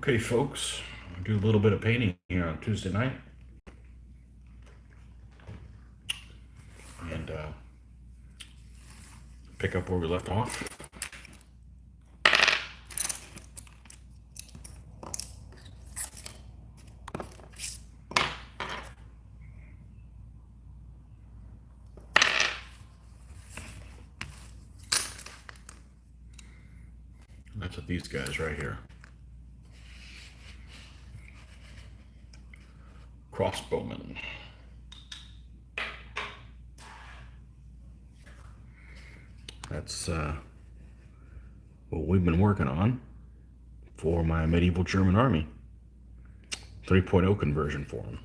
Okay, folks, I'll do a little bit of painting here on Tuesday night. And pick up where we left off. That's what these guys right here. Crossbowmen. That's what we've been working on for my medieval German army. 3.0 conversion for them.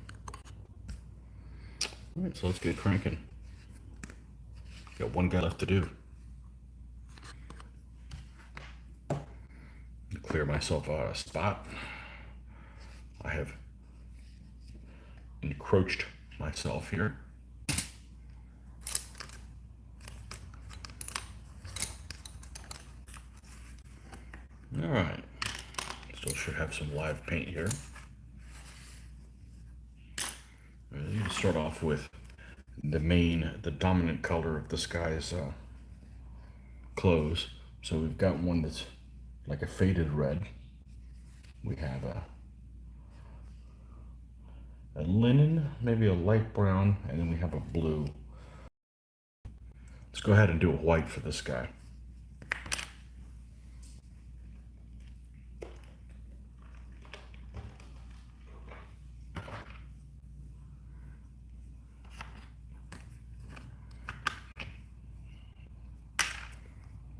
Alright, so let's get cranking. Got one guy left to do. Clear myself out of a spot. I have encroached myself here. All right, still should have some live paint here. I'm going to start off with the dominant color of this guy's clothes. So we've got one that's like a faded red. We have a linen, maybe a light brown, and then we have a blue. Let's go ahead and do a white for this guy.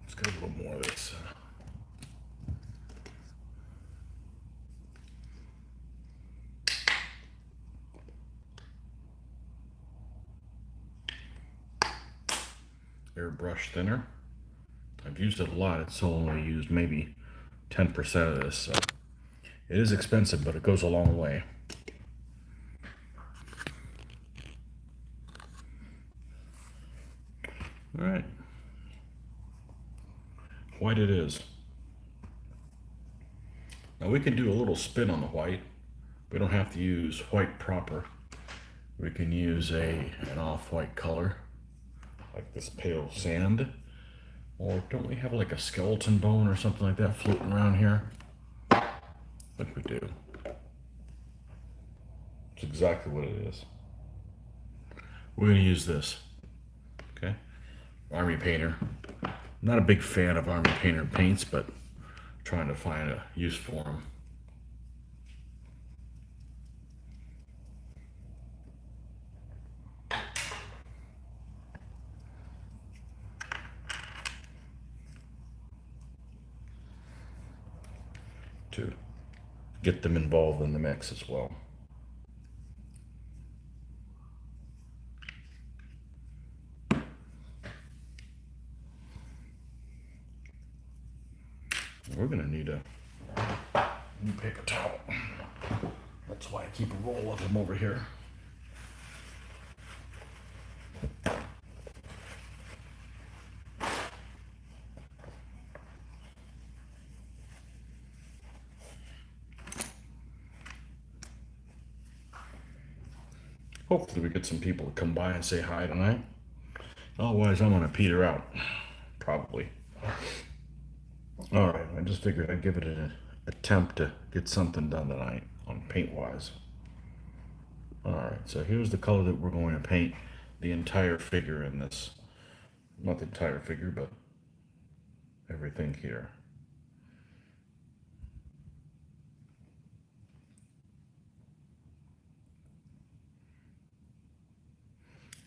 Let's get a little more of this. Airbrush thinner. I've used it a lot. It's only used maybe 10% of this, so it is expensive, but it goes a long way. All right, white it is. Now we can do a little spin on the white. We don't have to use white proper. We can use an off-white color, like this pale sand. Or don't we have like a skeleton bone or something like that floating around here? I think we do. It's exactly what it is. We're going to use this. Okay. Army painter. I'm not a big fan of army painter paints, but trying to find a use for them. To get them involved in the mix as well. We're going to need a new paper towel. That's why I keep a roll of them over here. Hopefully we get some people to come by and say hi tonight. Otherwise, I'm going to peter out. Probably. Alright, I just figured I'd give it an attempt to get something done tonight on paint-wise. Alright, so here's the color that we're going to paint the entire figure in this. Not the entire figure, but everything here.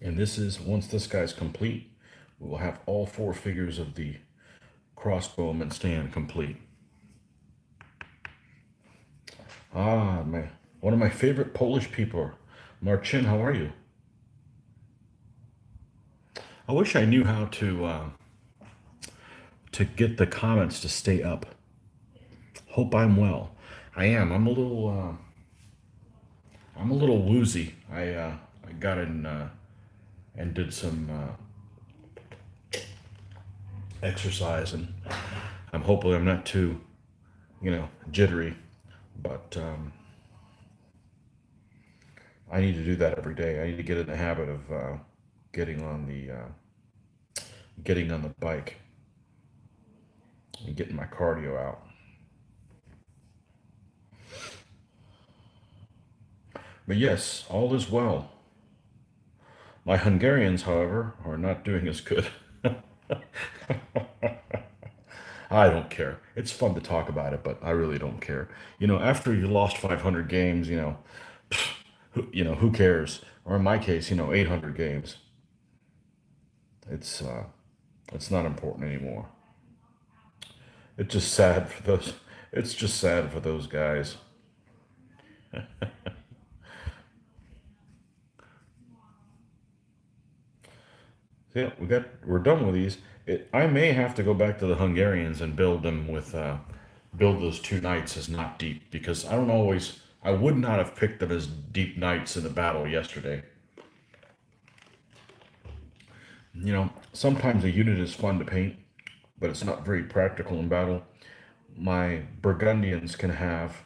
And this is, once this guy's complete, we will have all 4 figures of the Crossbowmen stand complete. One of my favorite Polish people, Marcin, how are you? I wish I knew how to get the comments to stay up. Hope I'm well. I am. I'm a little woozy. I got in and did some exercise, and I'm hoping I'm not too, jittery. But I need to do that every day. I need to get in the habit of getting on the getting on the bike and getting my cardio out. But yes, all is well. My Hungarians, however, are not doing as good. I don't care. It's fun to talk about it, but I really don't care. After you lost 500 games, who cares? Or in my case, 800 games. It's uh, it's not important anymore. It's just sad for those. It's just sad for those guys. Yeah, we're done with these. I may have to go back to the Hungarians and build them with build those two knights as not deep because I would not have picked them as deep knights in the battle yesterday. Sometimes a unit is fun to paint, but it's not very practical in battle. My Burgundians can have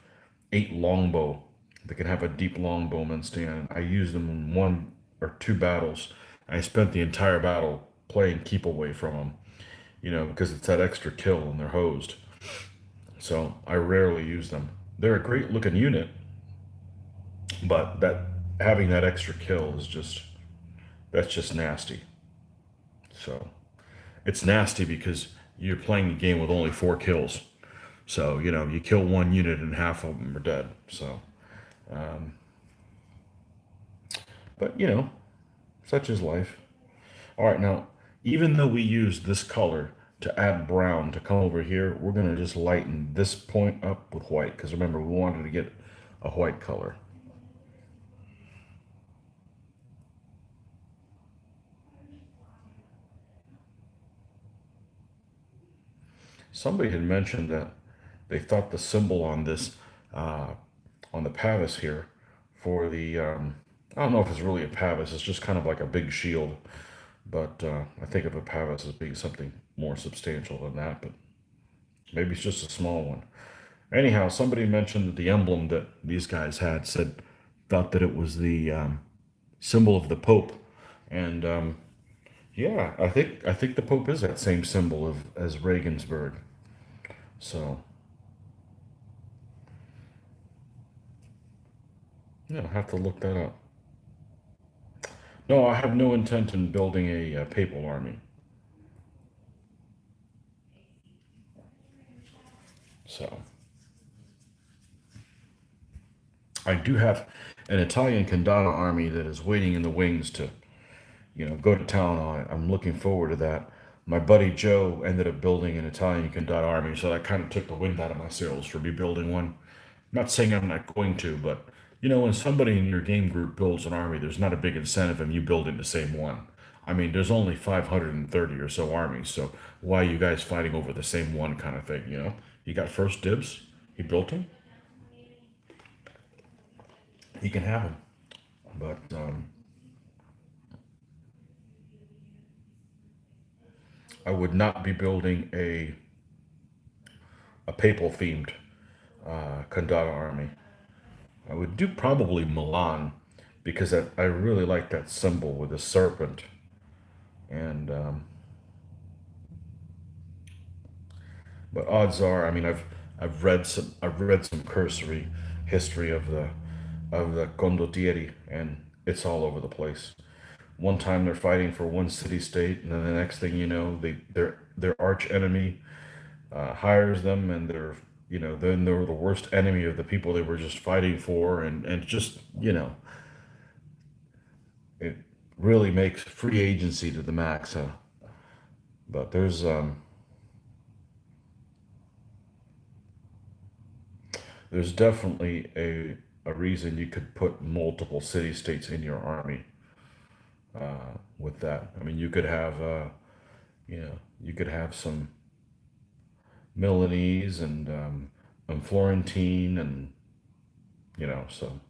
8 longbow. They can have a deep longbowman stand. I used them in 1 or 2 battles. I spent the entire battle playing keep away from them, because it's that extra kill and they're hosed. So I rarely use them. They're a great looking unit, but that having that extra kill is that's just nasty. So it's nasty because you're playing a game with only 4 kills. So, you kill one unit and half of them are dead. So, but such is life. All right, now, even though we use this color to add brown to come over here, we're going to just lighten this point up with white because remember, we wanted to get a white color. Somebody had mentioned that they thought the symbol on this, uh, on the pavis here, for the, I don't know if it's really a pavis, it's just kind of like a big shield, but I think of a pavis as being something more substantial than that, but maybe it's just a small one. Anyhow, somebody mentioned that the emblem that these guys had thought that it was the symbol of the Pope, and yeah, I think the Pope is that same symbol as Regensburg. So yeah, I'll have to look that up. No, I have no intent in building a papal army. So I do have an Italian Condana army that is waiting in the wings to go to town on it. I'm looking forward to that. My buddy Joe ended up building an Italian Condado army, so that kind of took the wind out of my sails for me building one. Not saying I'm not going to, but when somebody in your game group builds an army, there's not a big incentive in you building the same one. I mean, there's only 530 or so armies, so why are you guys fighting over the same one kind of thing? You got first dibs. He built them. He can have them. But I would not be building a papal themed Kandata army. I would do probably Milan because I really like that symbol with the serpent. And but odds are, I mean, I've read some cursory history of the condottieri, and it's all over the place. One time they're fighting for one city state, and then the next thing you know, their arch enemy hires them, and then they're the worst enemy of the people they were just fighting for, and just it really makes free agency to the max. But there's definitely a reason you could put multiple city states in your army with that. I mean, you could have some Milanese and Florentine, and so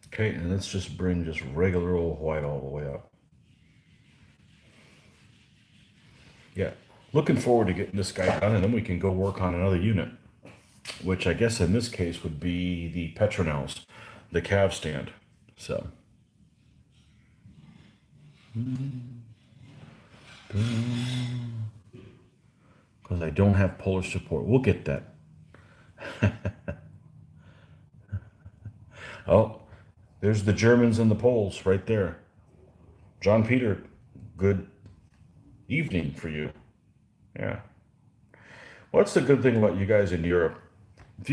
okay, and let's just bring just regular old white all the way up. Yeah. Looking forward to getting this guy done, and then we can go work on another unit, which I guess in this case would be the Petronels, the cav stand. So, because I don't have Polish support. We'll get that. Oh, there's the Germans and the Poles right there. John Peter, good evening for you. Yeah. What's the good thing about you guys in Europe? If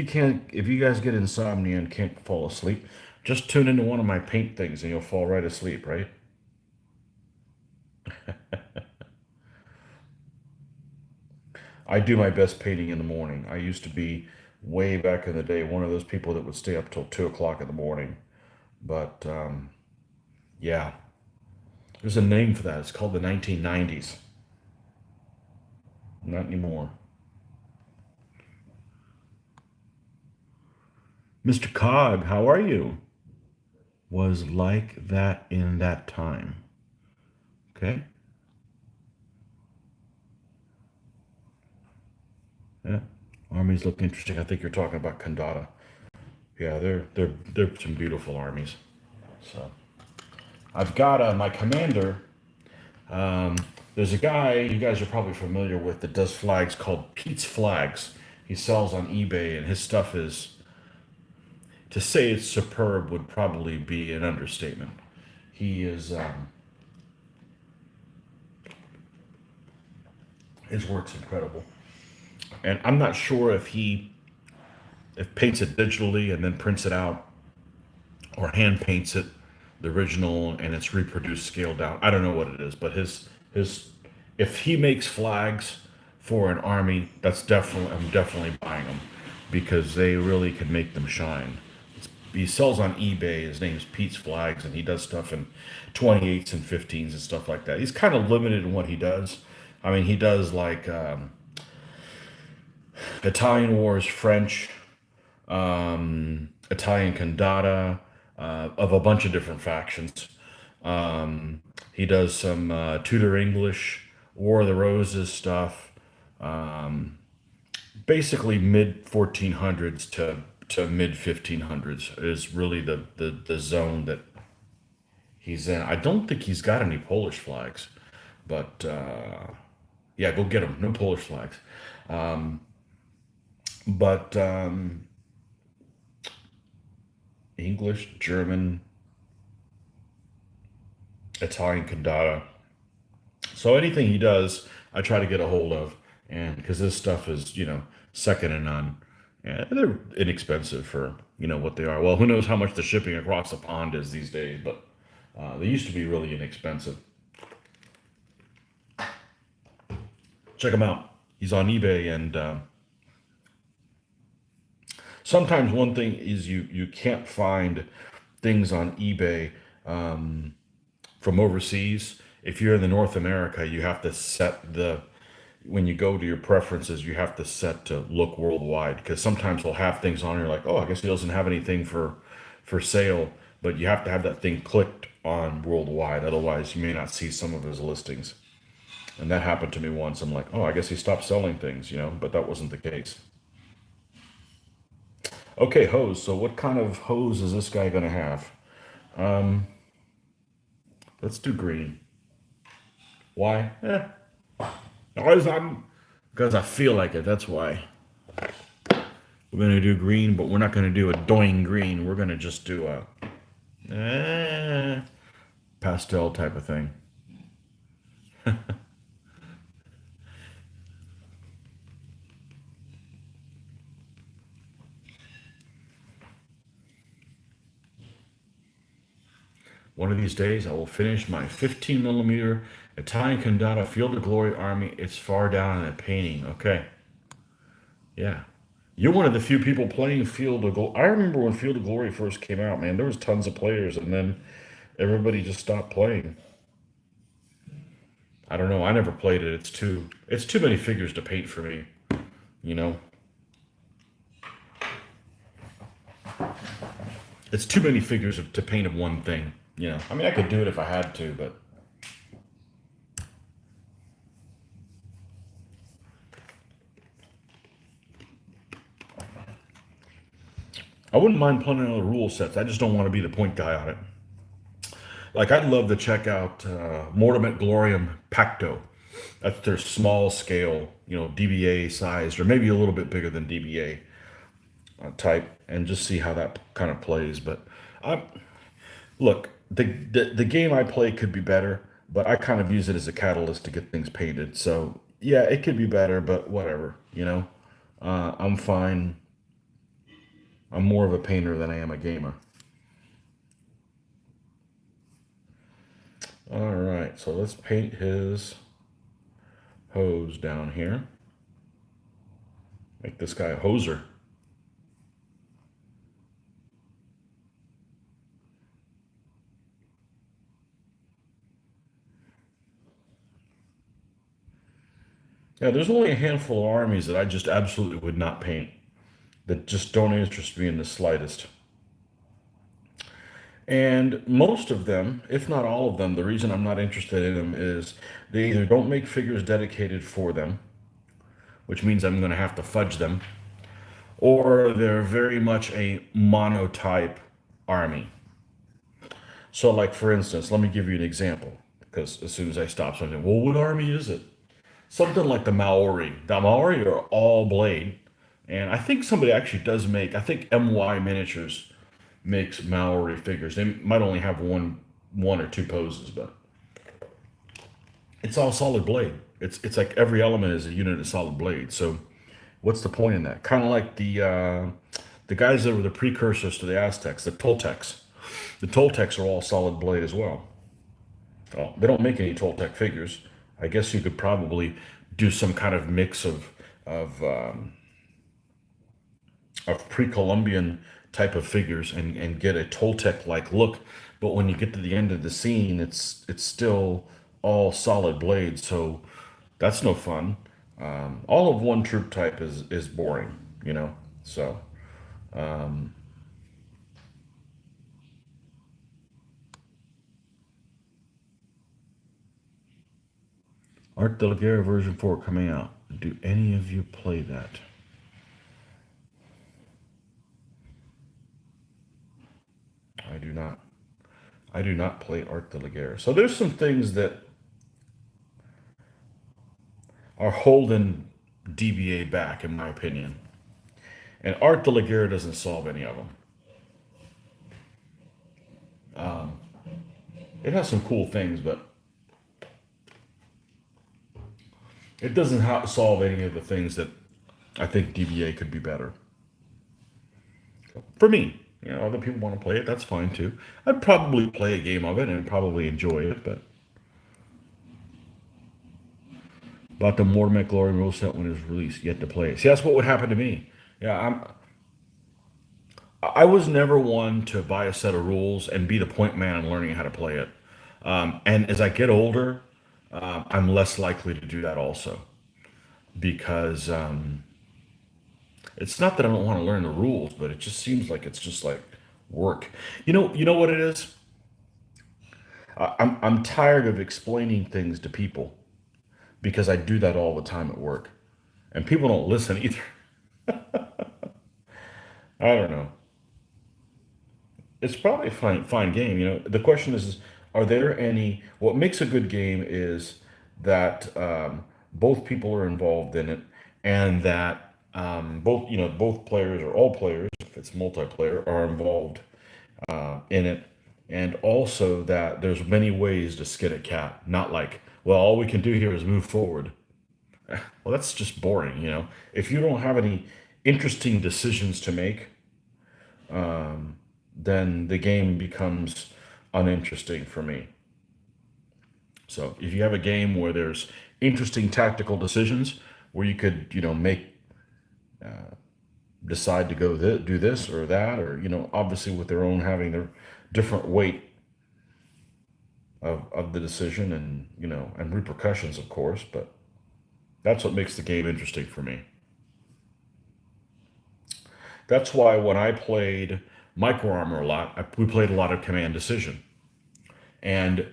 you guys get insomnia and can't fall asleep, just tune into one of my paint things and you'll fall right asleep, right? I do my best painting in the morning. I used to be way back in the day one of those people that would stay up till 2 o'clock in the morning. But yeah, there's a name for that. It's called the 1990s. Not anymore. Mr. Cog, how are you? Was like that in that time. Okay. Yeah. Armies look interesting. I think you're talking about Kandata. Yeah, they're some beautiful armies. So I've got my commander. Um, there's a guy you guys are probably familiar with that does flags called Pete's Flags. He sells on eBay, and his stuff is, to say it's superb would probably be an understatement. He is his work's incredible, and I'm not sure if paints it digitally and then prints it out, or hand paints it the original and it's reproduced scaled down. I don't know what it is, but his if he makes flags for an army, I'm definitely buying them because they really can make them shine. He sells on eBay. His name's Pete's Flags, and he does stuff in 28s and 15s and stuff like that. He's kind of limited in what he does. I mean, he does like Italian Wars, French, Italian Candata, of a bunch of different factions. He does some Tudor English, War of the Roses stuff. Basically, mid 1400s to mid 1500s is really the zone that he's in. I don't think he's got any Polish flags, but yeah, go get them. No Polish flags. But English, German, Italian Candata. So anything he does, I try to get a hold of, and because this stuff is, second to none. Yeah, they're inexpensive for what they are. Well, who knows how much the shipping across the pond is these days, but they used to be really inexpensive. Check him out. He's on eBay, and sometimes one thing is you can't find things on eBay from overseas. If you're in the North America, you have to set when you go to your preferences, you have to set to look worldwide, because sometimes they'll have things on here like, oh, I guess he doesn't have anything for sale, but you have to have that thing clicked on worldwide. Otherwise, you may not see some of his listings. And that happened to me once. I'm like, oh, I guess he stopped selling things, but that wasn't the case. Okay, hose. So what kind of hose is this guy going to have? Let's do green. Why? Because I feel like it. That's why. We're going to do green, but we're not going to do a doing green. We're going to just do a pastel type of thing. One of these days, I will finish my 15 millimeter Italian Candata Field of Glory Army. It's far down in a painting. Okay. Yeah. You're one of the few people playing Field of Glory. I remember when Field of Glory first came out, man, there was tons of players, and then everybody just stopped playing. I don't know. I never played it. It's too many figures to paint for me, you know. It's too many figures to paint of one thing. I mean, I could do it if I had to, but I wouldn't mind playing other rule sets. I just don't want to be the point guy on it. Like I'd love to check out Mortem et Gloriam Pacto. That's their small scale, DBA sized, or maybe a little bit bigger than DBA type, and just see how that kind of plays. But I look, the game I play could be better, but I kind of use it as a catalyst to get things painted. So yeah, it could be better, but whatever, I'm fine. I'm more of a painter than I am a gamer. All right, so let's paint his hose down here. Make this guy a hoser. Yeah, there's only a handful of armies that I just absolutely would not paint, that just don't interest me in the slightest. And most of them, if not all of them, the reason I'm not interested in them is they either don't make figures dedicated for them, which means I'm going to have to fudge them, or they're very much a monotype army. So, like for instance, let me give you an example, because as soon as I stop something, well, what army is it? Something like the Maori. The Maori are all blade, and I think somebody actually does make. I think MY Miniatures makes Maori figures. They might only have one or two poses, but it's all solid blade. It's like every element is a unit of solid blade. So what's the point in that? Kind of like the guys that were the precursors to the Aztecs, the Toltecs. The Toltecs are all solid blade as well. Well, they don't make any Toltec figures. I guess you could probably do some kind of mix of um, of pre-Columbian type of figures and get a Toltec like look. But when you get to the end of the scene, it's still all solid blades. So that's no fun. All of one troop type is boring, you know. So Art de la Guerre version 4 coming out. Do any of you play that? I do not. I do not play Art de la Guerre. So there's some things that are holding DBA back, in my opinion. And Art de la Guerre doesn't solve any of them. It has some cool things, but it doesn't solve any of the things that I think DBA could be better. For me, other people want to play it, that's fine too. I'd probably play a game of it and probably enjoy it, but about the Mortimer Glory rule set when it was released, yet to play it. See, that's what would happen to me. Yeah, I was never one to buy a set of rules and be the point man and learning how to play it. And as I get older, I'm less likely to do that also because it's not that I don't want to learn the rules, but it just seems like it's just like work. You know what it is? I'm tired of explaining things to people because I do that all the time at work, and people don't listen either. I don't know. It's probably a fine game. The question is, are there any? What makes a good game is that both people are involved in it, and that both players or all players, if it's multiplayer, are involved in it, and also that there's many ways to skin a cat. Not like, well, all we can do here is move forward. Well, that's just boring. If you don't have any interesting decisions to make, then the game becomes uninteresting for me. So if you have a game where there's interesting tactical decisions, where you could, make decide to go do this or that, or obviously with their own having their different weight of the decision and and repercussions, of course, but that's what makes the game interesting for me. That's why when I played Micro Armor a lot, we played a lot of Command Decision, and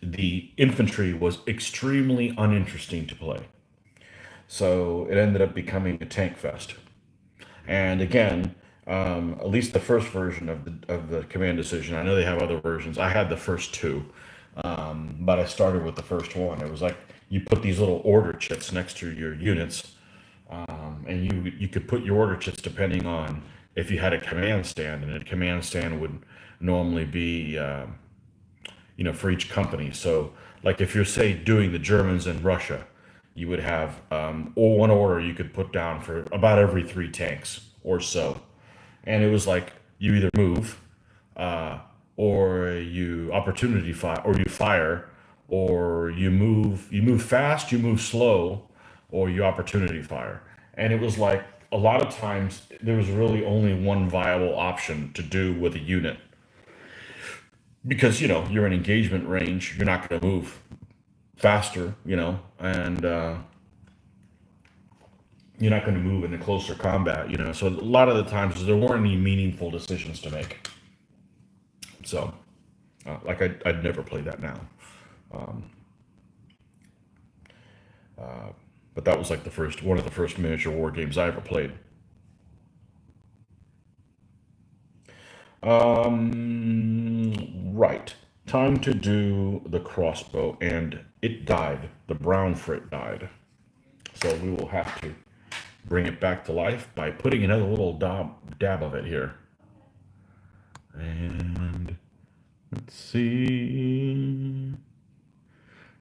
the infantry was extremely uninteresting to play. So it ended up becoming a tank fest. And again, At least the first version of the command decision. I know they have other versions. I had the first two, but I started with the first one. It was like you put these little order chits next to your units, and you could put your order chits depending on if you had a command stand, and a command stand would normally be for each company. So, like if you're say doing the Germans and Russia, you would have or one order you could put down for about every 3 tanks or so, and it was like you either move, uh, or you opportunity fire, or you fire, or you move. You move fast, you move slow, or you opportunity fire. And it was like a lot of times there was really only one viable option to do with a unit because you're in engagement range. You're not going to move faster, and you're not going to move into closer combat, So a lot of the times there weren't any meaningful decisions to make. So, like I'd never play that now. But that was like one of the first miniature war games I ever played. Right. Time to do the crossbow, and it died. The brown frit died. So we will have to bring it back to life by putting another little dab of it here. And let's see.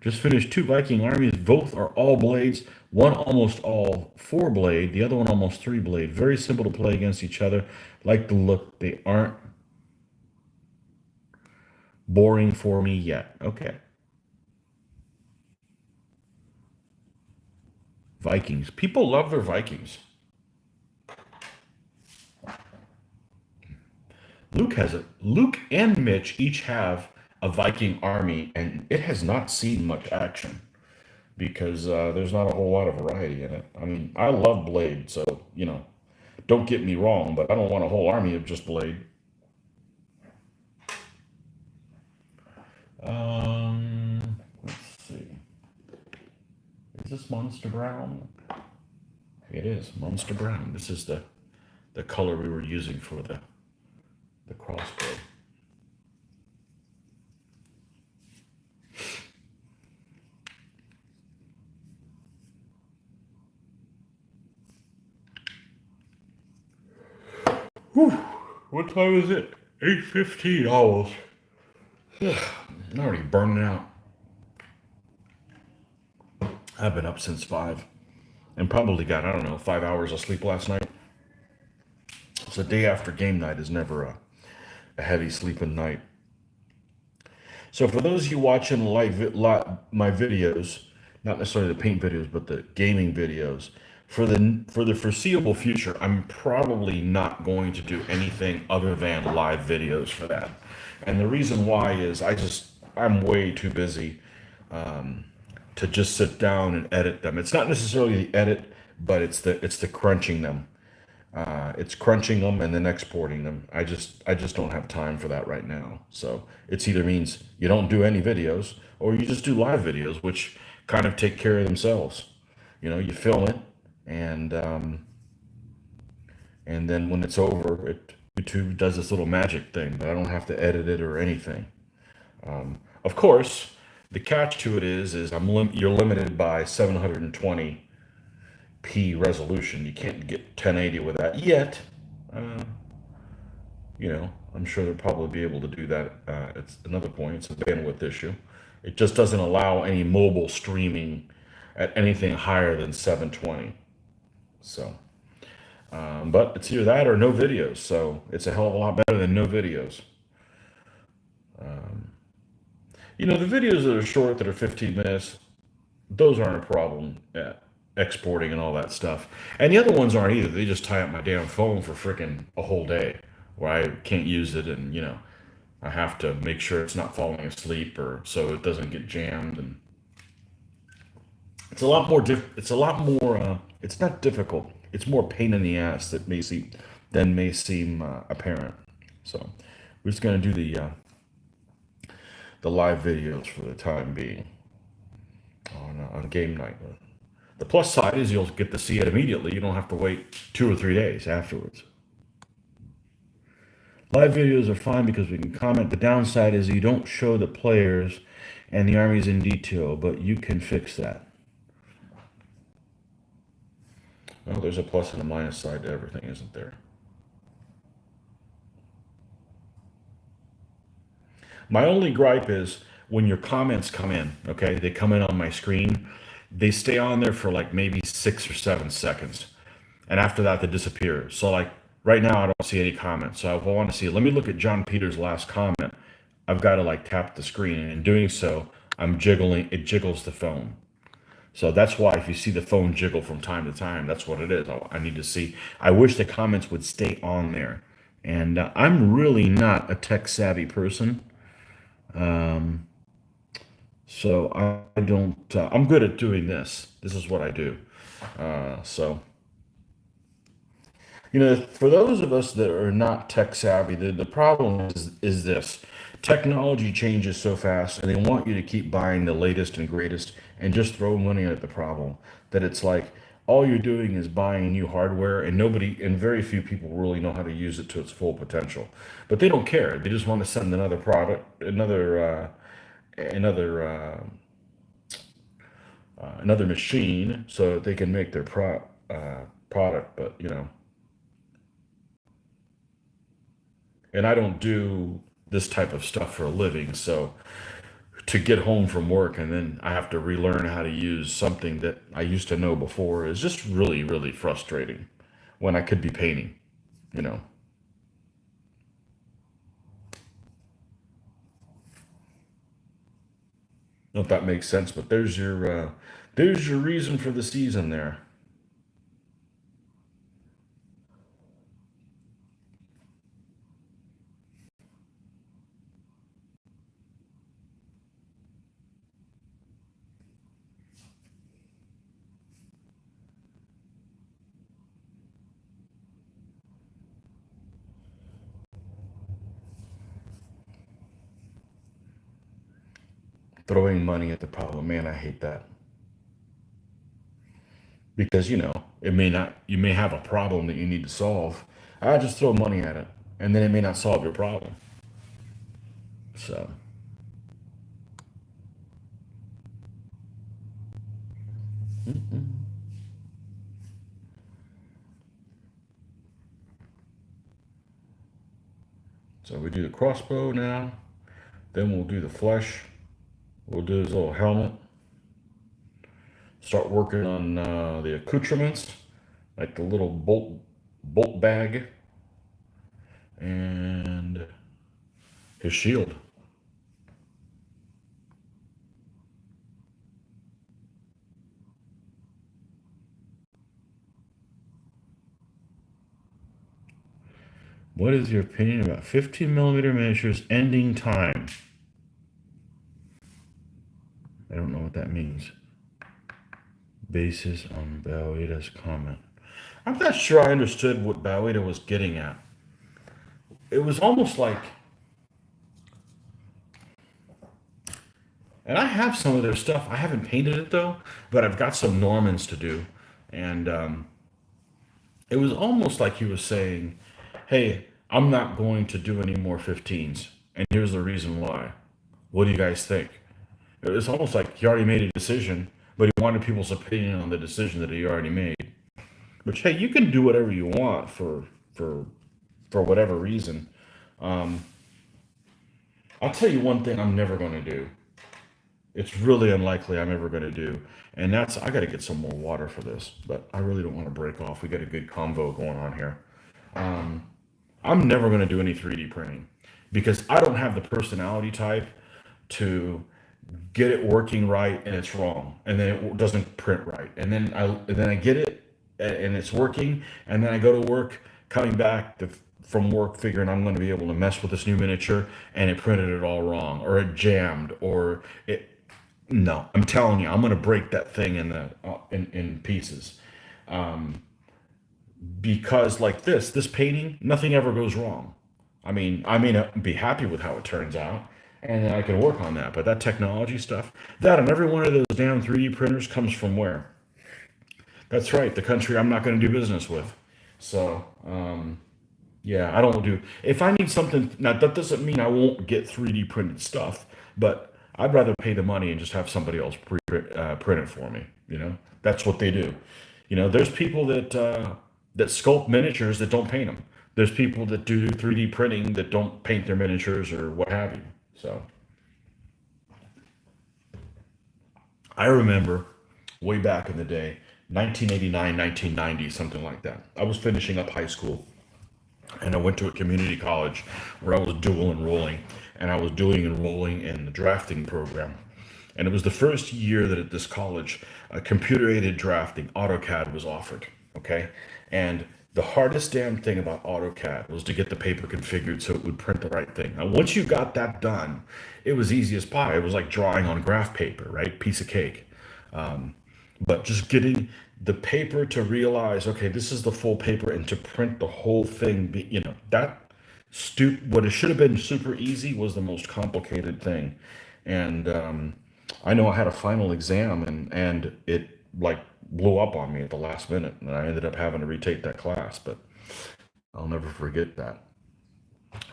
Just finished 2 Viking armies. Both are all blades. One almost all 4 blade. The other one almost 3 blade. Very simple to play against each other. Like the look. They aren't boring for me yet. Okay. Vikings. People love their Vikings. Luke and Mitch each have a Viking army, and it has not seen much action because there's not a whole lot of variety in it. I mean, I love Blade, so don't get me wrong, but I don't want a whole army of just Blade. Let's see. Is this Monster Brown? It is Monster Brown. This is the color we were using for the crossbow. Whew. What time is it? 8:15 almost. I'm already burning out. I've been up since 5 and probably got, I don't know, 5 hours of sleep last night. So the day after game night is never a heavy sleeping night. So for those of you watching my videos, not necessarily the paint videos, but the gaming videos, for the foreseeable future, I'm probably not going to do anything other than live videos for that. And the reason why is I'm way too busy to just sit down and edit them. It's not necessarily the edit, but it's the crunching them. It's crunching them and then exporting them. I just don't have time for that right now. So it's either means you don't do any videos or you just do live videos, which kind of take care of themselves. You film it and then when it's over, YouTube does this little magic thing, but I don't have to edit it or anything. Of course, the catch to it is you're limited by 720p resolution. You can't get 1080 with that yet. I'm sure they'll probably be able to do that. It's another point. It's a bandwidth issue. It just doesn't allow any mobile streaming at anything higher than 720. So, but it's either that or no videos. So it's a hell of a lot better than no videos. The videos that are short, that are 15 minutes, those aren't a problem. Exporting and all that stuff. And the other ones aren't either. They just tie up my damn phone for freaking a whole day where I can't use it, and I have to make sure it's not falling asleep or so it doesn't get jammed. And it's a lot more it's not difficult. It's more pain in the ass than may seem apparent. So we're just going to do the live videos for the time being on game night. The plus side is you'll get to see it immediately. You don't have to wait 2 or 3 days afterwards. Live videos are fine because we can comment. The downside is you don't show the players and the armies in detail, but you can fix that. Well, there's a plus and a minus side to everything, isn't there? My only gripe is when your comments come in, okay, they come in on my screen, they stay on there for like maybe 6 or 7 seconds. And after that, they disappear. So, like, right now, I don't see any comments. So, if I want to see, let me look at John Peters' last comment. I've got to like tap the screen. And in doing so, I'm jiggling, it jiggles the phone. So that's why if you see the phone jiggle from time to time, that's what it is. I need to see. I wish the comments would stay on there. And I'm really not a tech savvy person. So I don't, I'm good at doing this. This is what I do. So, for those of us that are not tech savvy, the problem is this. Technology changes so fast, and they want you to keep buying the latest and greatest and just throw money at the problem. That it's like all you're doing is buying new hardware, and very few people really know how to use it to its full potential. But they don't care. They just want to send another product, another machine, so that they can make their product. But and I don't do this type of stuff for a living. So to get home from work and then I have to relearn how to use something that I used to know before is just really, really frustrating when I could be painting, you know. I don't know if that makes sense, but there's your reason for the season there. Throwing money at the problem, man, I hate that. Because it may not you may have a problem that you need to solve. I just throw money at it, and then it may not solve your problem. So we do the crossbow now, then we'll do the flesh. We'll do his little helmet. Start working on the accoutrements, like the little bolt bag and his shield. What is your opinion about 15mm miniatures ending time? I don't know what that means. Basis on Bowita's comment. I'm not sure I understood what Bowita was getting at. It was almost like, and I have some of their stuff. I haven't painted it though, but I've got some Normans to do. And it was almost like he was saying, hey, I'm not going to do any more 15s. And here's the reason why. What do you guys think? It was almost like he already made a decision, but he wanted people's opinion on the decision that he already made. Which, hey, you can do whatever you want for whatever reason. I'll tell you one thing I'm never going to do. It's really unlikely I'm ever going to do, and that's I got to get some more water for this. But I really don't want to break off. We got a good convo going on here. I'm never going to do any 3D printing because I don't have the personality type to get it working right and it's wrong, and then it doesn't print right, and then I get it and it's working, and then I go to work, coming back from work, figuring I'm going to be able to mess with this new miniature, and it printed it all wrong, or it jammed, or it. No, I'm telling you, I'm going to break that thing in pieces. Because like this painting, nothing ever goes wrong. I mean, I may not be happy with how it turns out, and I can work on that. But that technology stuff, that and every one of those damn 3D printers comes from where? That's right, the country I'm not going to do business with. So, Yeah, I don't do. If I need something, now that doesn't mean I won't get 3D printed stuff, but I'd rather pay the money and just have somebody else print it for me. That's what they do. There's people that sculpt miniatures that don't paint them. There's people that do 3D printing that don't paint their miniatures or what have you. So I remember way back in the day, 1989, 1990, something like that. I was finishing up high school and I went to a community college where I was dual enrolling, and I was doing enrolling in the drafting program. And it was the first year that at this college, computer aided drafting, AutoCAD, was offered. Okay. And the hardest damn thing about AutoCAD was to get the paper configured so it would print the right thing. Now, once you got that done, it was easy as pie. It was like drawing on graph paper, right? Piece of cake. But just getting the paper to realize, okay, this is the full paper, and to print the whole thing, what it should have been super easy was the most complicated thing. And I know I had a final exam, and it like blew up on me at the last minute, and I ended up having to retake that class, but I'll never forget that.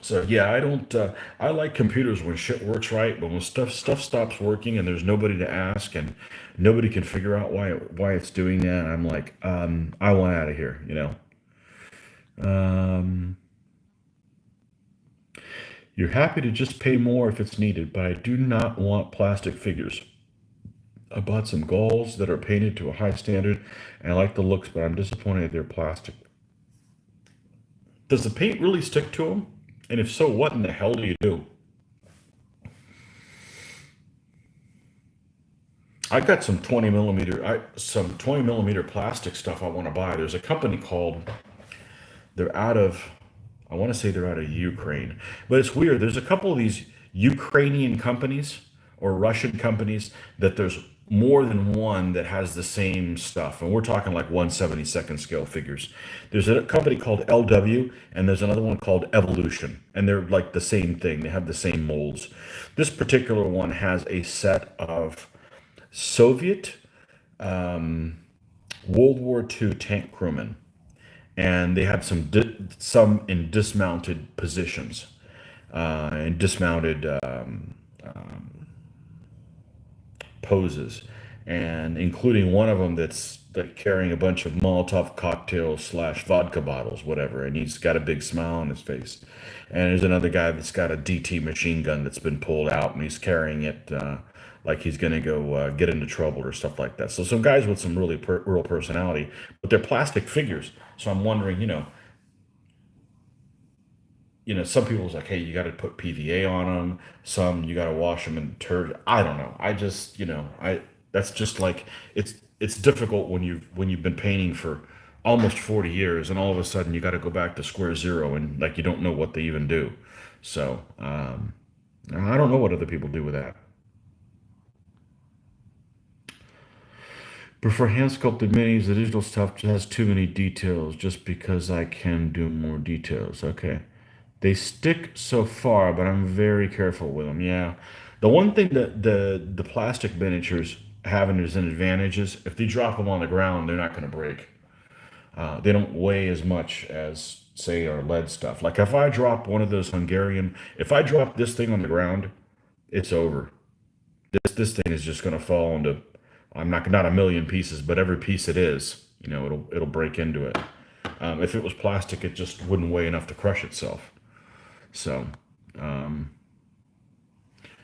So yeah, I don't. I like computers when shit works right, but when stuff stops working and there's nobody to ask and nobody can figure out why it's doing that, I'm like, I want out of here. Um, you're happy to just pay more if it's needed, but I do not want plastic figures. I bought some gulls that are painted to a high standard, and I like the looks, but I'm disappointed they're plastic. Does the paint really stick to them? And if so, what in the hell do you do? I got some 20 millimeter plastic stuff I want to buy. There's a company called, they're out of, I want to say they're out of Ukraine, but it's weird. There's a couple of these Ukrainian companies or Russian companies that there's more than one that has the same stuff. And we're talking like 1/72nd scale figures. There's a company called LW, and there's another one called Evolution. And they're like the same thing. They have the same molds. This particular one has a set of Soviet World War II tank crewmen, and they have some in dismounted positions and dismounted poses, and including one of them that's like carrying a bunch of Molotov cocktails slash vodka bottles, whatever, and he's got a big smile on his face. And there's another guy that's got a DT machine gun that's been pulled out, and he's carrying it like he's going to go get into trouble or stuff like that. So some guys with some really real personality, but they're plastic figures. So I'm wondering, some people's like, hey, you got to put PVA on them. Some you got to wash them in detergent. I don't know. I just, that's just like it's difficult when you've been painting for almost 40 years, and all of a sudden you got to go back to square zero, and like you don't know what they even do. So I don't know what other people do with that. But for hand sculpted minis, the digital stuff has too many details just because I can do more details. Okay. They stick so far, but I'm very careful with them. Yeah. The one thing that the plastic miniatures have as an advantage is if they drop them on the ground, they're not going to break. They don't weigh as much as, say, our lead stuff. Like if I drop this thing on the ground, it's over. This thing is just going to fall into, I'm not a million pieces, but every piece it is, it'll break into it. If it was plastic, it just wouldn't weigh enough to crush itself. So,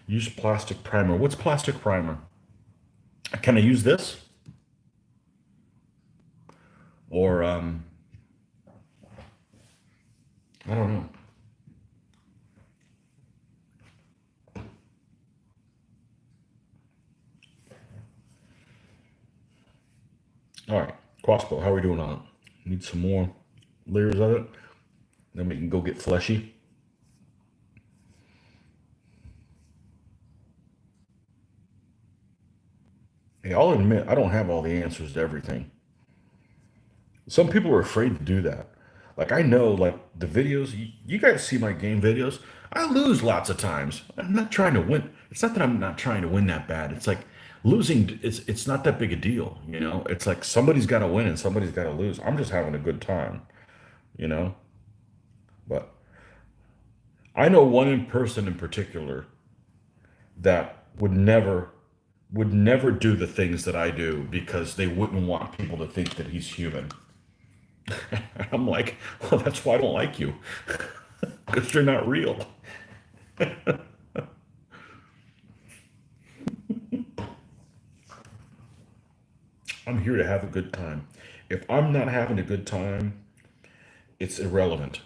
use plastic primer. What's plastic primer? Can I use this? Or, I don't know. All right, crossbow. How are we doing on it? Need some more layers of it. Then we can go get fleshy. Hey, I'll admit I don't have all the answers to everything. Some people are afraid to do that. Like I know, like the videos, you guys see my game videos. I lose lots of times. I'm not trying to win. It's not that I'm not trying to win that bad. It's like losing. It's not that big a deal. It's like somebody's got to win and somebody's got to lose. I'm just having a good time. You know. But I know one person in particular that would never do the things that I do because they wouldn't want people to think that he's human. I'm like, well, that's why I don't like you, because you're not real. I'm here to have a good time. If I'm not having a good time, it's irrelevant.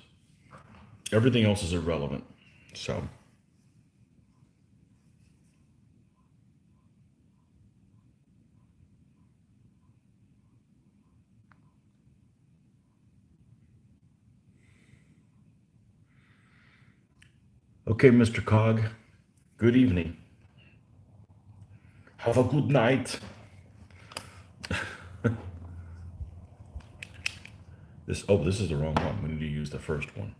Everything else is irrelevant. So, okay, Mr. Cog, good evening. Have a good night. This is the wrong one. We need to use the first one.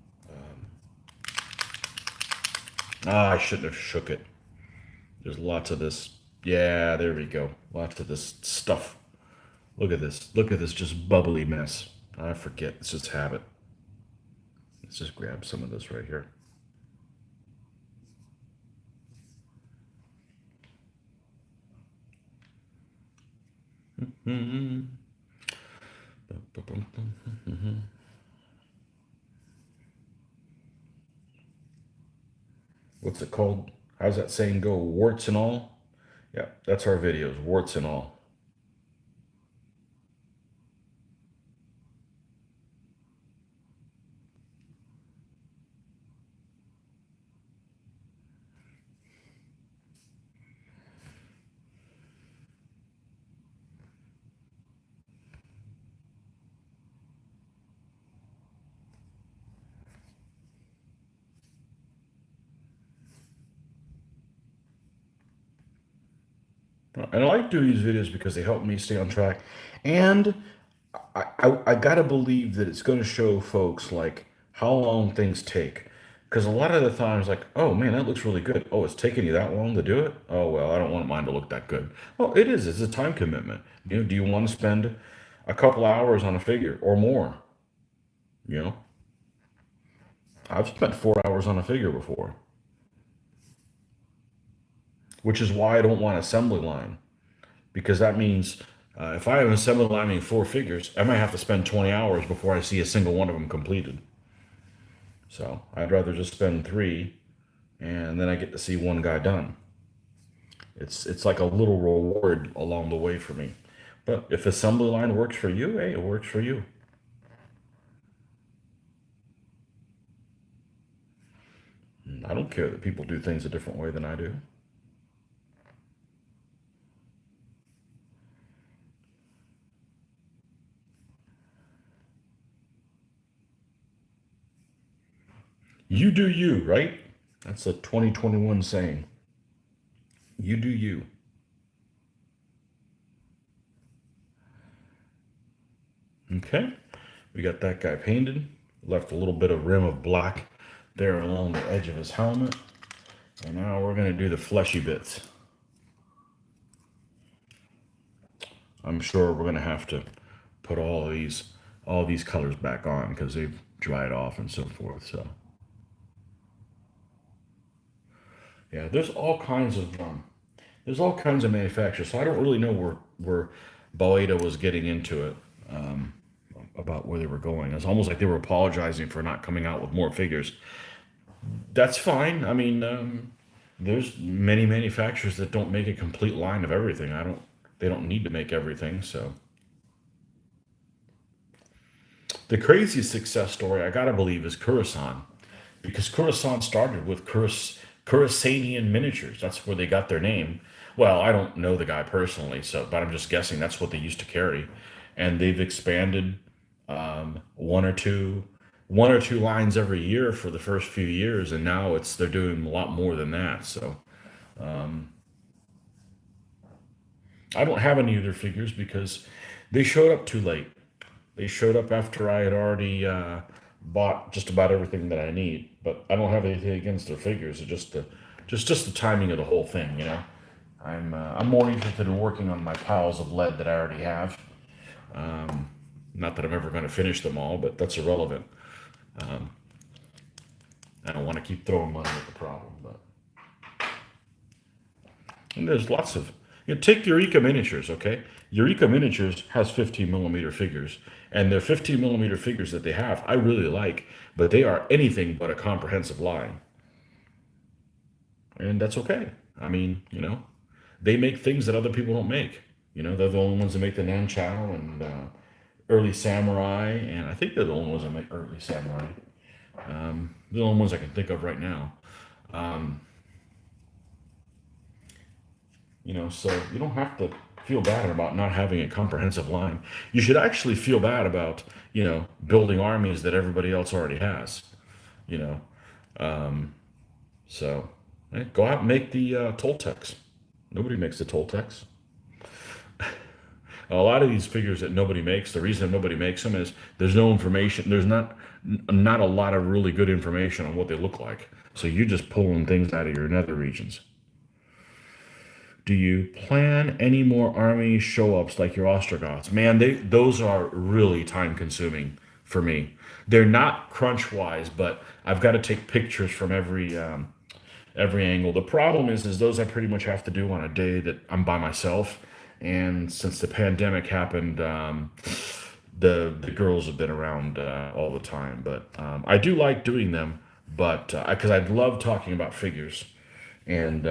I shouldn't have shook it. There's lots of this. Yeah, there we go. Lots of this stuff. Look at this. Look at this just bubbly mess. I forget. It's just habit. Let's just grab some of this right here. What's it called? How's that saying go? Warts and all? Yeah, that's our videos. Warts and all. And I like doing these videos because they help me stay on track. And I gotta believe that it's gonna show folks like how long things take. Because a lot of the times, like, oh man, that looks really good. Oh, it's taking you that long to do it? Oh well, I don't want mine to look that good. Well, it is. It's a time commitment. Do you want to spend a couple hours on a figure or more? You know, I've spent 4 hours on a figure before, which is why I don't want assembly line. Because that means if I am assembly lining 4 figures, I might have to spend 20 hours before I see a single one of them completed. So I'd rather just spend 3, and then I get to see one guy done. It's like a little reward along the way for me. But if assembly line works for you, hey, it works for you. I don't care that people do things a different way than I do. You do you, right? That's a 2021 saying. You do you. Okay, we got that guy painted. Left a little bit of rim of black there along the edge of his helmet. And now we're gonna do the fleshy bits. I'm sure we're gonna have to put all these colors back on because they've dried off and so forth. So yeah, there's all kinds of manufacturers. So I don't really know where Boeda was getting into it, about where they were going. It's almost like they were apologizing for not coming out with more figures. That's fine. I mean, there's many manufacturers that don't make a complete line of everything. They don't need to make everything. So the craziest success story I gotta believe is Coruscant, because Coruscant started with Coruscantian miniatures. That's where they got their name. Well, I don't know the guy personally, so but I'm just guessing that's what they used to carry, and they've expanded one or two lines every year for the first few years, and now they're doing a lot more than that. So I don't have any of their figures because they showed up too late. They showed up after I had already bought just about everything that I need. But I don't have anything against their figures. It's just the timing of the whole thing. You know, I'm more interested in working on my piles of lead that I already have. Not that I'm ever going to finish them all, but that's irrelevant. I don't want to keep throwing money at the problem, but and there's lots of take Eureka Miniatures, okay? Eureka Miniatures has 15 millimeter figures, and their 15 millimeter figures that they have, I really like, but they are anything but a comprehensive line, and that's okay. I mean, they make things that other people don't make. They're the only ones that make the Nan Chow and early Samurai, and I think they're the only ones that make early Samurai. The only ones I can think of right now. Um, so you don't have to feel bad about not having a comprehensive line. You should actually feel bad about, building armies that everybody else already has, you know. Um, so go out and make the Toltecs. Nobody makes the Toltecs. A lot of these figures that nobody makes, the reason nobody makes them is there's no information. There's not a lot of really good information on what they look like. So you're just pulling things out of your nether regions. Do you plan any more army show ups like your Ostrogoths? Man, those are really time consuming for me. They're not crunch wise, but I've got to take pictures from every angle. The problem is those I pretty much have to do on a day that I'm by myself. And since the pandemic happened, the girls have been around all the time. But I do like doing them, but because I love talking about figures and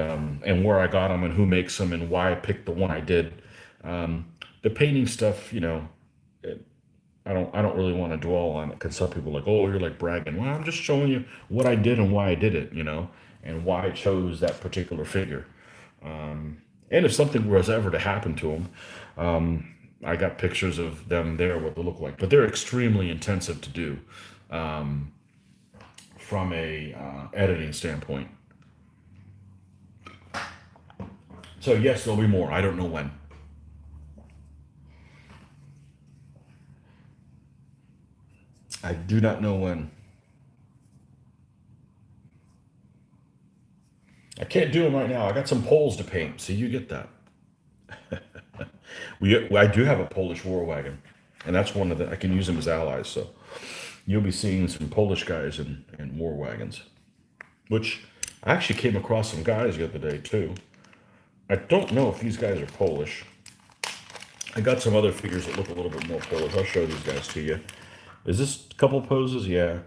where I got them and who makes them and why I picked the one I did. The painting stuff, I don't really want to dwell on it because some people are like, oh, you're like bragging. Well, I'm just showing you what I did and why I did it, and why I chose that particular figure. And if something was ever to happen to them, I got pictures of them there, what they look like. But they're extremely intensive to do from a editing standpoint. So yes, there'll be more. I don't know when. I do not know when. I can't do them right now. I got some Poles to paint, so you get that. I do have a Polish war wagon, and that's one of the I can use them as allies. So you'll be seeing some Polish guys in war wagons, which I actually came across some guys the other day too. I don't know if these guys are Polish. I got some other figures that look a little bit more Polish. I'll show these guys to you. Is this a couple poses? Yeah.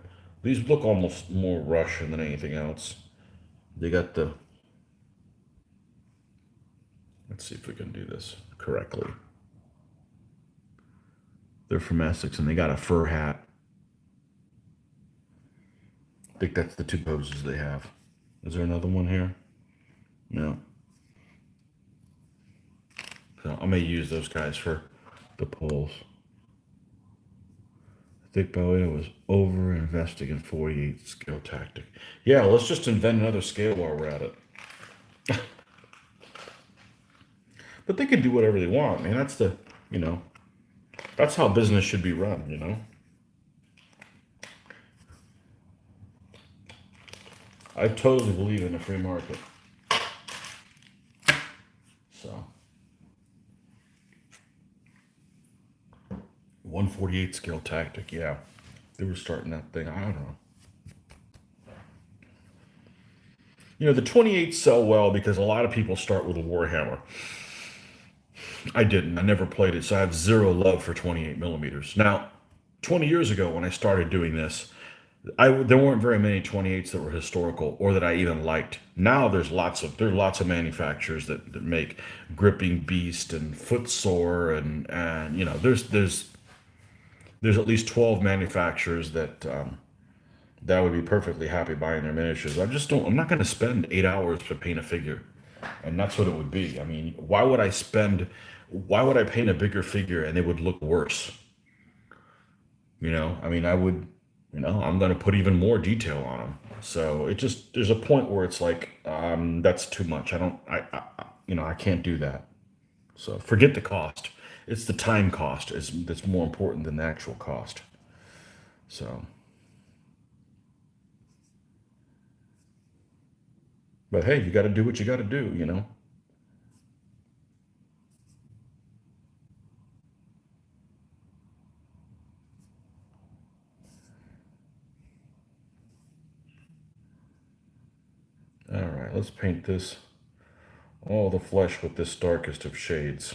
These look almost more Russian than anything else. They got the. Let's see if we can do this correctly. They're from Essex and they got a fur hat. I think that's the two poses they have. Is there another one here? No. So I may use those guys for the polls. I think Boeing was over investing in 48 scale tactic. Yeah, let's just invent another scale while we're at it. But they can do whatever they want, man. That's how business should be run. I totally believe in a free market. So, 148 scale tactic, yeah. They were starting that thing. I don't know. The 28 sell well because a lot of people start with a Warhammer. I didn't. I never played it, so I have zero love for 28 millimeters. Now, 20 years ago when I started doing this, there weren't very many 28s that were historical or that I even liked. Now there are lots of manufacturers that make gripping beast and footsore and there's at least 12 manufacturers that would be perfectly happy buying their miniatures. I'm not going to spend 8 hours to paint a figure, and that's what it would be. I mean, why would I paint a bigger figure and it would look worse? I mean, I would, I'm going to put even more detail on them. So there's a point where it's like, that's too much. I don't, I can't do that. So forget the cost. It's the time cost that's more important than the actual cost. So, but hey, you got to do what you got to do. right, let's paint this, all the flesh with this darkest of shades.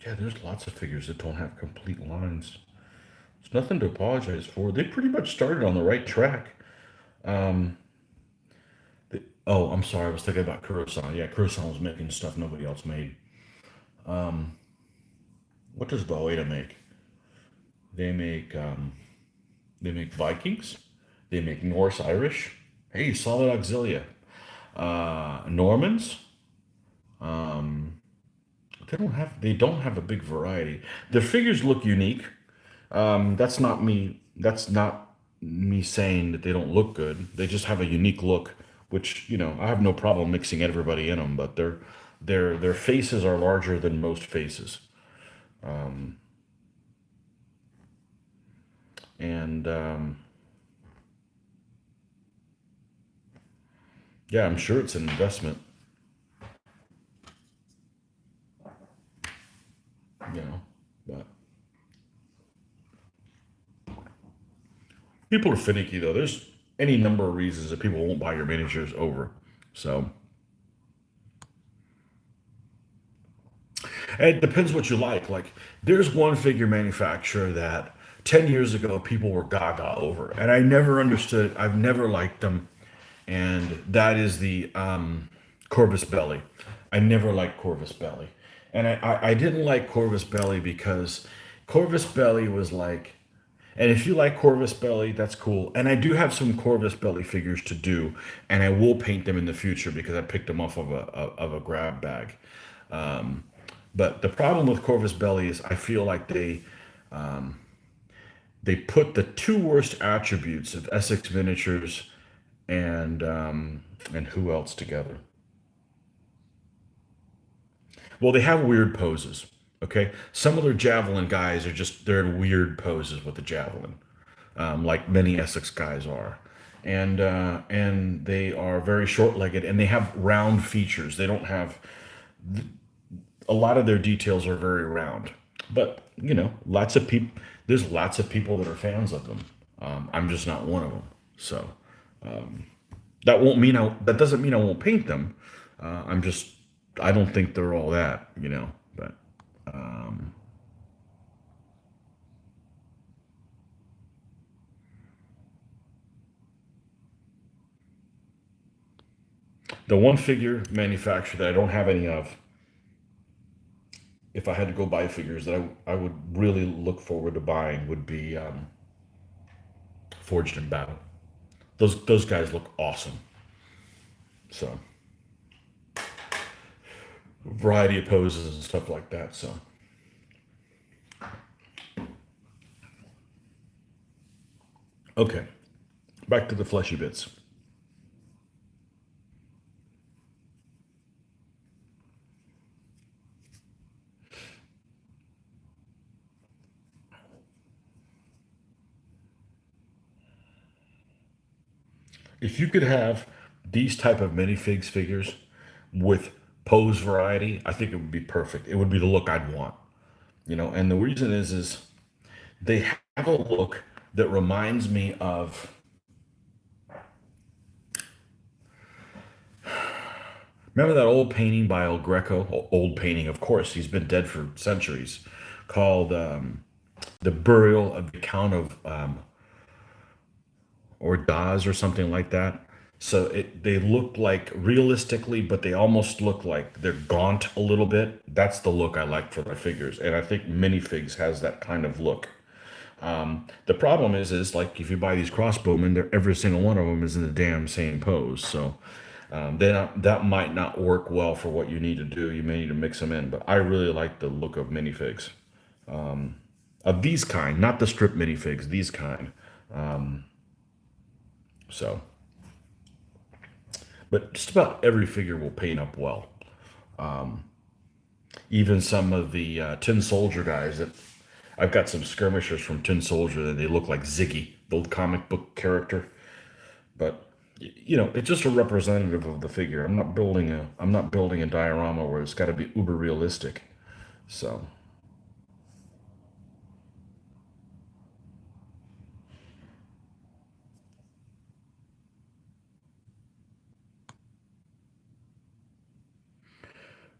Yeah, there's lots of figures that don't have complete lines. It's nothing to apologize for. They pretty much started on the right track. Um, oh, I'm sorry, I was thinking about Kurosan. Yeah, Kurosan was making stuff nobody else made. What does Boeda make? They make they make Vikings. They make Norse Irish. Hey, Solid Auxilia. Normans. They don't have a big variety. Their figures look unique. That's not me saying that they don't look good. They just have a unique look, which, I have no problem mixing everybody in them, but their faces are larger than most faces. And yeah, I'm sure it's an investment, you know, but people are finicky though. There's any number of reasons that people won't buy your miniatures over. So it depends what you like. Like, there's one figure manufacturer that 10 years ago people were gaga over, and I never understood it. I've never liked them, and that is the Corvus Belli. I never liked Corvus Belli, and I didn't like Corvus Belli because Corvus Belli was like, and if you like Corvus Belli, that's cool. And I do have some Corvus Belli figures to do, and I will paint them in the future because I picked them off of a grab bag. But the problem with Corvus Belli is I feel like they put the two worst attributes of Essex Miniatures and who else together? Well, they have weird poses. Okay, some of their javelin guys are just they're in weird poses with the javelin, like many Essex guys are, and they are very short-legged and they have round features. They don't have a lot of their details are very round, but lots of people. There's lots of people that are fans of them. I'm just not one of them. So that doesn't mean I won't paint them. I don't think they're all that. But the one figure manufacturer that I don't have any of, if I had to go buy figures that I would really look forward to buying, would be Forged in Battle. Those guys look awesome. So variety of poses and stuff like that. So okay, back to the fleshy bits. If you could have these type of minifigs figures with pose variety, I think it would be perfect. It would be the look I'd want. And the reason is they have a look that reminds me of, remember that old painting by El Greco? Old painting, of course, he's been dead for centuries, called The Burial of the Count of Ordaz or something like that. So they look like realistically, but they almost look like they're gaunt a little bit. That's the look I like for my figures, and I think minifigs has that kind of look. The problem is like if you buy these crossbowmen, they're every single one of them is in the damn same pose. So that might not work well for what you need to do. You may need to mix them in, but I really like the look of minifigs of these kind, not the strip minifigs, these kind. So, but just about every figure will paint up well. Even some of the Tin Soldier guys that I've got some skirmishers from Tin Soldier that they look like Ziggy, the old comic book character. But you know, it's just a representative of the figure. I'm not building a diorama where it's got to be uber realistic. So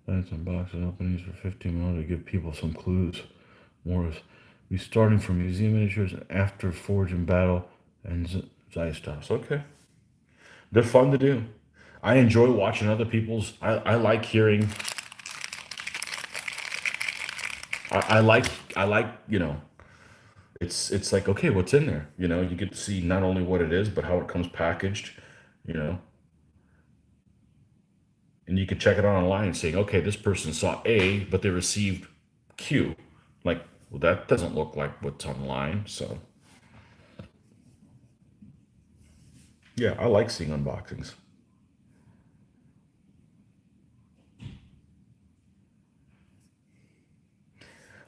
that's unboxing openings for 15 minutes to give people some clues. More is we starting from museum miniatures after Forge and Battle and Zeitstops. Okay, they're fun to do. I enjoy watching other people's. I like hearing. I like you know. It's like okay, what's in there? You know, you get to see not only what it is, but how it comes packaged. You know, and you can check it out online, saying, okay, this person saw A, but they received Q. Like, well, that doesn't look like what's online. So yeah, I like seeing unboxings.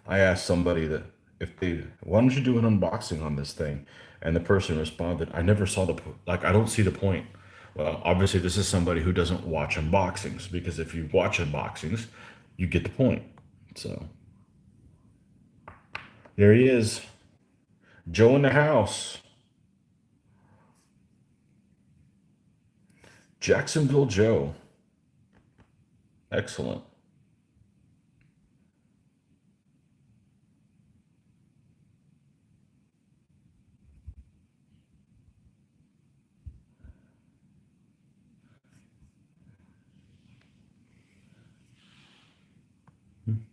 I asked somebody that if they, why don't you do an unboxing on this thing? And the person responded, I never saw like, I don't see the point. Well, obviously, this is somebody who doesn't watch unboxings because if you watch unboxings, you get the point. So there he is, Joe in the house, Jacksonville Joe. Excellent.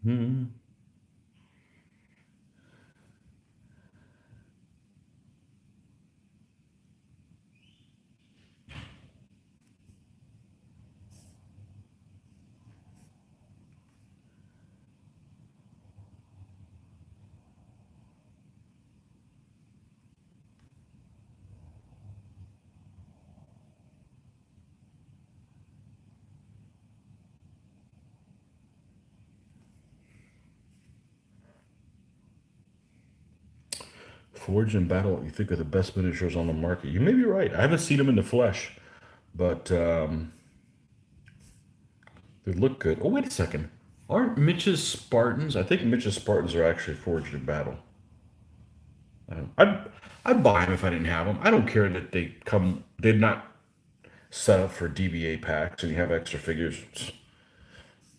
Hmm. Forge and Battle, you think are the best miniatures on the market. You may be right. I haven't seen them in the flesh, but they look good. Oh, wait a second. Aren't Mitch's Spartans? I think Mitch's Spartans are actually Forged in Battle. I'd buy them if I didn't have them. I don't care that they come. They're not set up for DBA packs, and you have extra figures.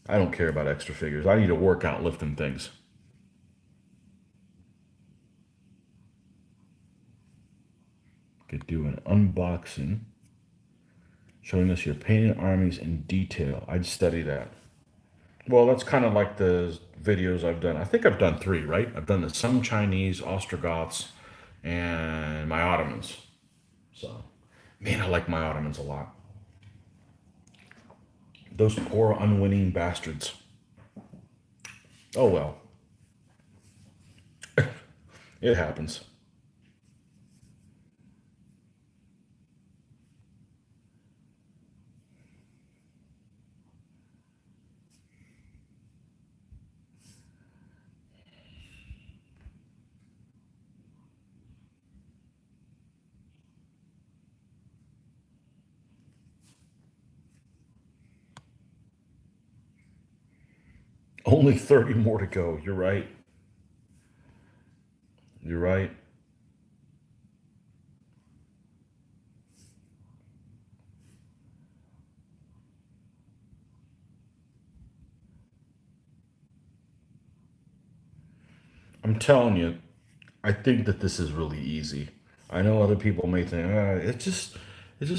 I don't care about extra figures. I need to work out lifting things. Could do an unboxing showing us your painted armies in detail. I'd study that. Well, that's kind of like the videos I've done. I think I've done three, right? I've done the Some Chinese, Ostrogoths, and my Ottomans. So, man, I like my Ottomans a lot. Those poor unwitting bastards. Oh well, it happens. Only 30 more to go. You're right. You're right. I'm telling you, I think that this is really easy. I know other people may think, it's just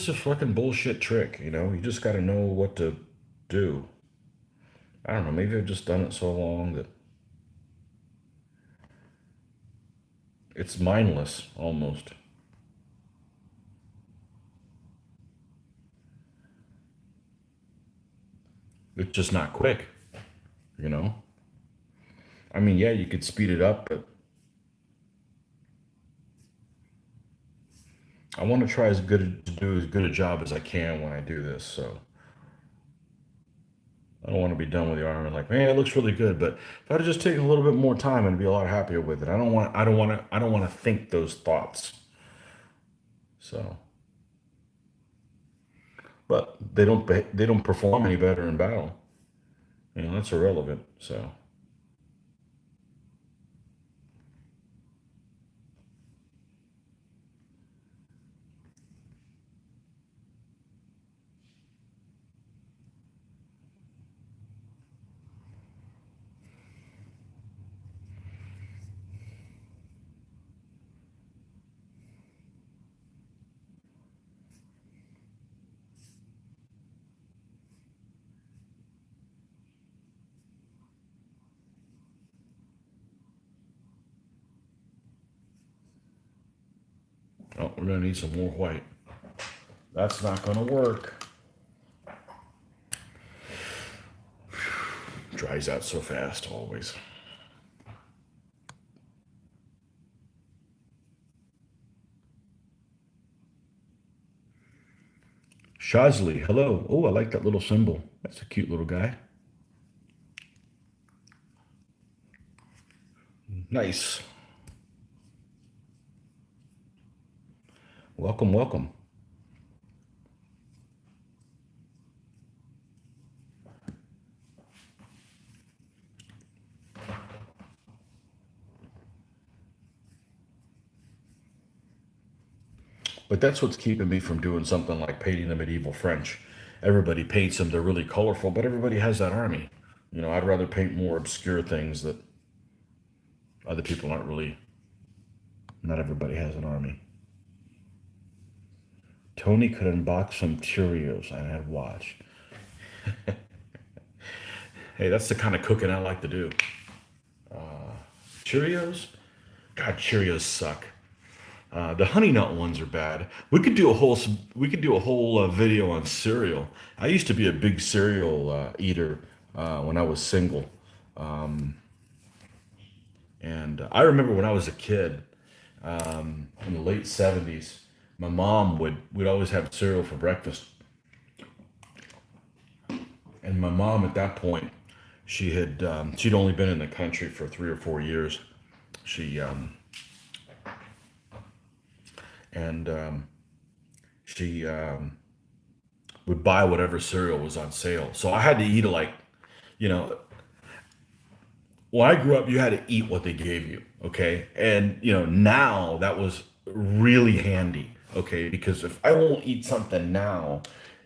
a fucking bullshit trick. You know, you just got to know what to do. I don't know. Maybe I've just done it so long that it's mindless almost. It's just not quick. You know. I mean, yeah, you could speed it up, but I want to try as good to do as good a job as I can when I do this. So I don't want to be done with the arm and like, man, it looks really good. But if I'd just take a little bit more time, I'd be a lot happier with it. I don't want to think those thoughts. So, but they don't perform any better in battle. You know, that's irrelevant. So, oh, we're gonna need some more white. That's not gonna work. Dries out so fast always. Shazli, hello. Oh, I like that little symbol. That's a cute little guy. Nice. Welcome, welcome. But that's what's keeping me from doing something like painting the medieval French. Everybody paints them, they're really colorful, but everybody has that army. You know, I'd rather paint more obscure things that other people aren't really, not everybody has an army. Tony could unbox some Cheerios and I'd watch. Hey, that's the kind of cooking I like to do. Cheerios? God, Cheerios suck. The honey nut ones are bad. We could do a whole video on cereal. I used to be a big cereal eater when I was single, and I remember when I was a kid in the late '70s, my mom would always have cereal for breakfast, and my mom at that point she'd only been in the country for 3 or 4 years. She and she would buy whatever cereal was on sale. So I had to eat it like, you know, when I grew up, you had to eat what they gave you. Okay. And, you know, now that was really handy. Okay. Because if I won't eat something now,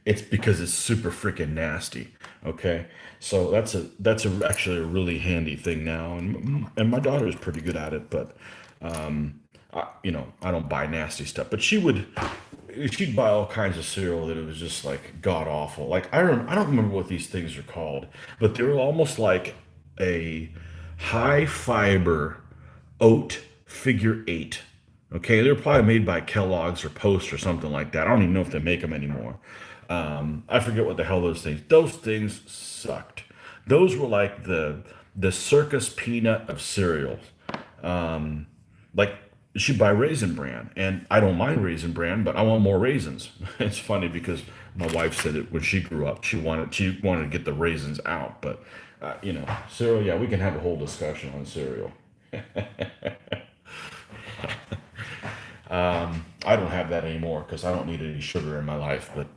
it's because it's super freaking nasty. Okay. So actually a really handy thing now. And my daughter is pretty good at it, but, you know, I don't buy nasty stuff, but she'd buy all kinds of cereal that it was just like god awful. Like I don't remember what these things are called, but they were almost like a high fiber oat figure eight. Okay, they're probably made by Kellogg's or Post or something like that. I don't even know if they make them anymore. I forget what the hell those things. Those things sucked. Those were like the circus peanut of cereals. Like she buy Raisin Bran, and I don't mind Raisin Bran, but I want more raisins. It's funny because my wife said it when she grew up. She wanted to get the raisins out, but you know, cereal. Yeah, we can have a whole discussion on cereal. I don't have that anymore because I don't need any sugar in my life. But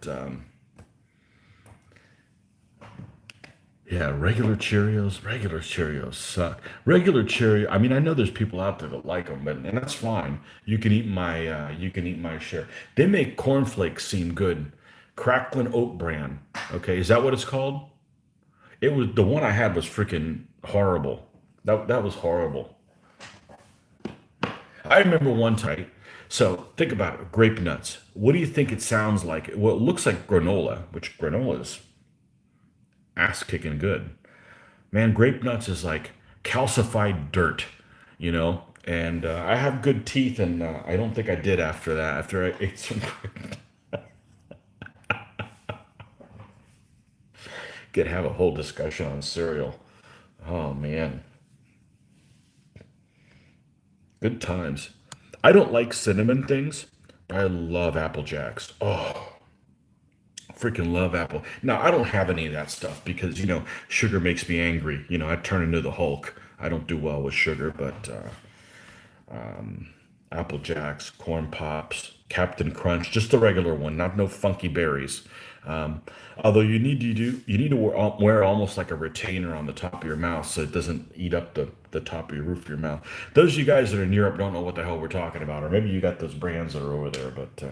yeah, regular Cheerios suck. Regular Cheerio. I mean, I know there's people out there that like them, but and that's fine. You can eat my share. They make cornflakes seem good. Cracklin Oat Bran. Okay, is that what it's called? It was the one I had was freaking horrible. That was horrible. I remember one time. So think about it. Grape nuts. What do you think it sounds like? Well, it looks like granola, which granola is ass kicking good. Man, grape nuts is like calcified dirt, you know. And I have good teeth, and I don't think I did after that. After I ate some, could have a whole discussion on cereal. Oh man, good times. I don't like cinnamon things, but I love Apple Jacks. Oh, freaking love apple. Now, I don't have any of that stuff because, sugar makes me angry. I turn into the Hulk. I don't do well with sugar, but Apple Jacks, Corn Pops, Captain Crunch, just the regular one, not no funky berries. Um, Although you need to wear almost like a retainer on the top of your mouth so it doesn't eat up the top of your roof of your mouth. Those of you guys that are in Europe don't know what the hell we're talking about, or maybe you got those brands that are over there. But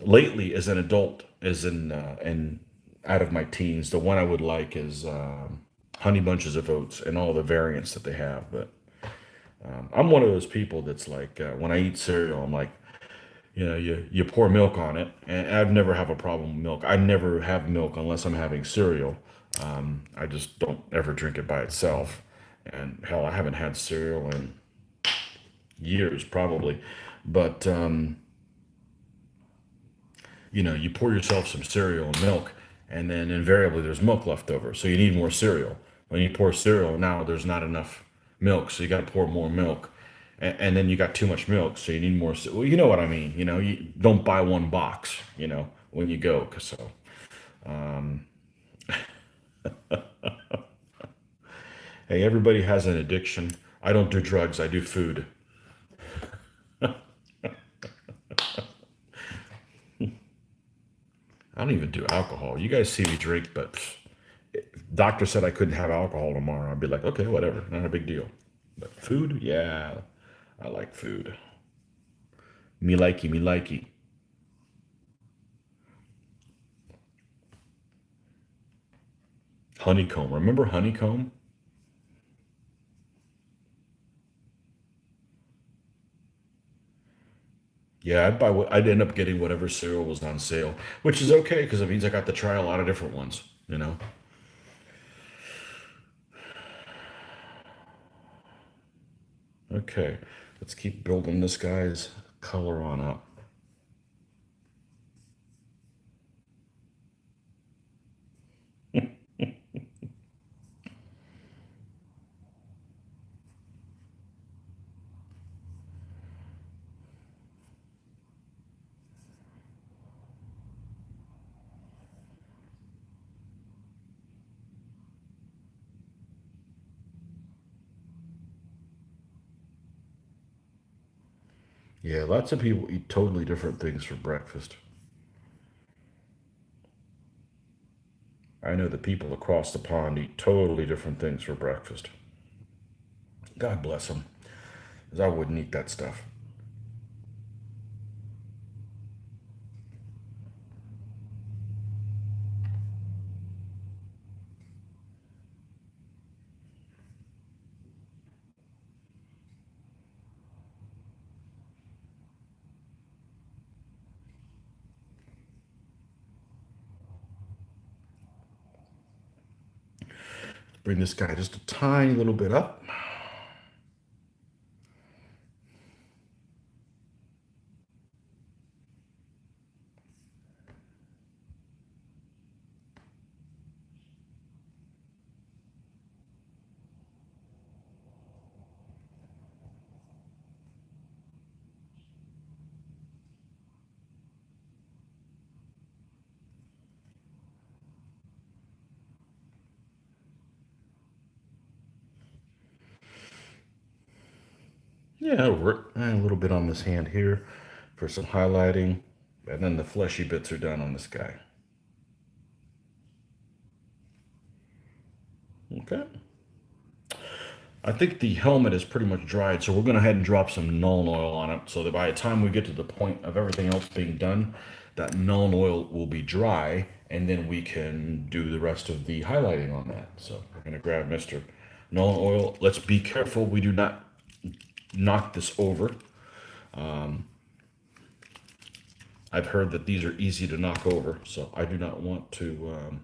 lately, as an adult, as in and out of my teens, the one I would like is Honey Bunches of Oats and all the variants that they have. But I'm one of those people that's like when I eat cereal, I'm like, you pour milk on it, and I've never have a problem with milk. I never have milk unless I'm having cereal. I just don't ever drink it by itself. And hell, I haven't had cereal in years, probably. But you pour yourself some cereal and milk, and then invariably there's milk left over. So you need more cereal. When you pour cereal, now there's not enough milk, so you got to pour more milk. And then you got too much milk, so you need more. Well, you know what I mean. You don't buy one box, when you go. So, hey, everybody has an addiction. I don't do drugs, I do food. I don't even do alcohol. You guys see me drink, but doctor said I couldn't have alcohol tomorrow. I'd be like, okay, whatever, not a big deal. But food, yeah, I like food. Me likey, me likey. Honeycomb. Remember honeycomb? Yeah, I'd end up getting whatever cereal was on sale, which is okay because it means I got to try a lot of different ones. Okay, let's keep building this guy's color on up. Yeah, lots of people eat totally different things for breakfast. I know the people across the pond eat totally different things for breakfast. God bless them, because I wouldn't eat that stuff. Bring this guy just a tiny little bit up. Yeah, that'll work. And a little bit on this hand here for some highlighting. And then the fleshy bits are done on this guy. Okay. I think the helmet is pretty much dried, so we're going to head and drop some Nuln Oil on it so that by the time we get to the point of everything else being done, that Nuln Oil will be dry, and then we can do the rest of the highlighting on that. So we're going to grab Mr. Nuln Oil. Let's be careful we do not knock this over. I've heard that these are easy to knock over, so I do not want to.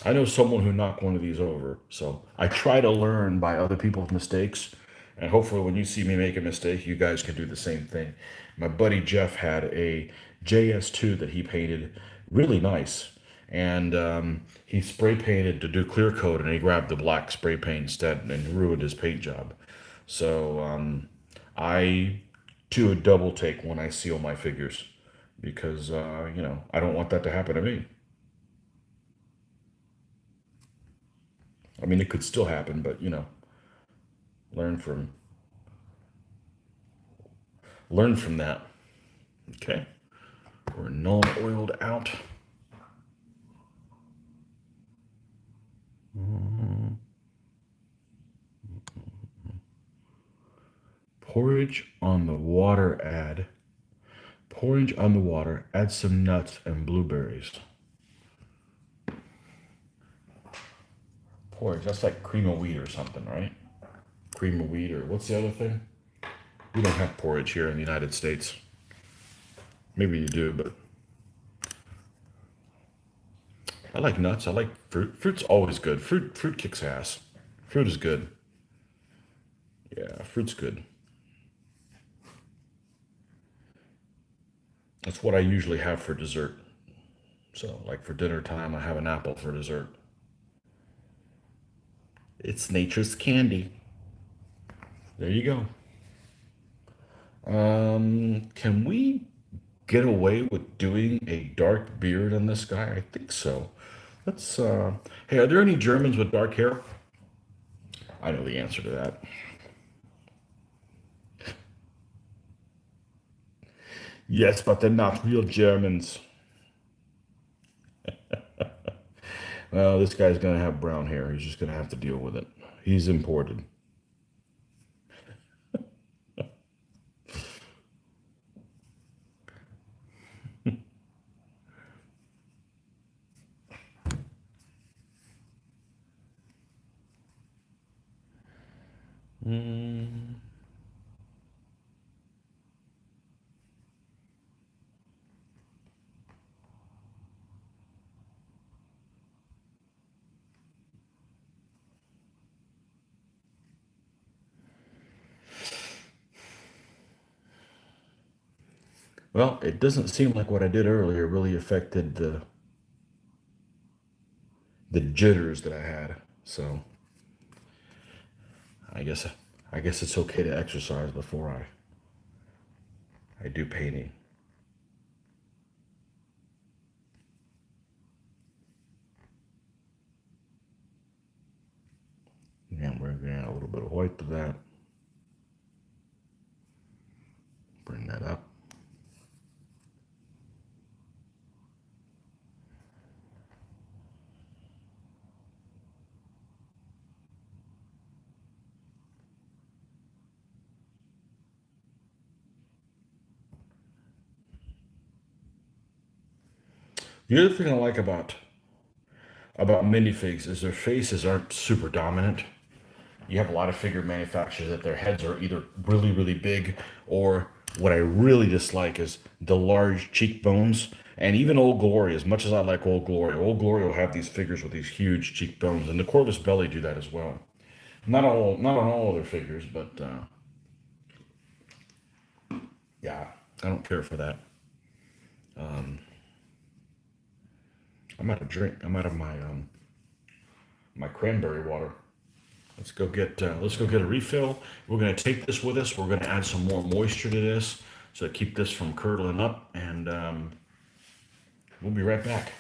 I know someone who knocked one of these over, so I try to learn by other people's mistakes, and hopefully, when you see me make a mistake, you guys can do the same thing. My buddy Jeff had a JS2 that he painted really nice, and he spray painted to do clear coat, and he grabbed the black spray paint instead and ruined his paint job. So I to a double take when I seal my figures because, I don't want that to happen to me. I mean, it could still happen, but, learn from learn from that. Okay. We're non-oiled out. Porridge on the water add. Porridge on the water, add some nuts and blueberries. Porridge, that's like cream of wheat or something, right? Cream of wheat, or what's the other thing? We don't have porridge here in the United States. Maybe you do, but I like nuts. I like fruit. Fruit's always good. Fruit kicks ass. Fruit is good. Yeah, fruit's good. That's what I usually have for dessert. So, like for dinner time, I have an apple for dessert. It's nature's candy. There you go. Can we get away with doing a dark beard on this guy? I think so. Let's, hey, are there any Germans with dark hair? I know the answer to that. Yes, but they're not real Germans. Well, this guy's gonna have brown hair. He's just gonna have to deal with it. He's imported. Mm. Well, it doesn't seem like what I did earlier really affected the jitters that I had. So I guess I guess it's okay to exercise before I do painting. And we're gonna add a little bit of white to that. Bring that up. The other thing I like about minifigs is their faces aren't super dominant. You have a lot of figure manufacturers that their heads are either really, really big, or what I really dislike is the large cheekbones. And even Old Glory, as much as I like Old Glory will have these figures with these huge cheekbones, and the Corvus Belly do that as well. Not on all of their figures, but yeah, I don't care for that. I'm out of drink. I'm out of my cranberry water. Let's go get a refill. We're gonna take this with us. We're gonna add some more moisture to this to keep this from curdling up, and we'll be right back.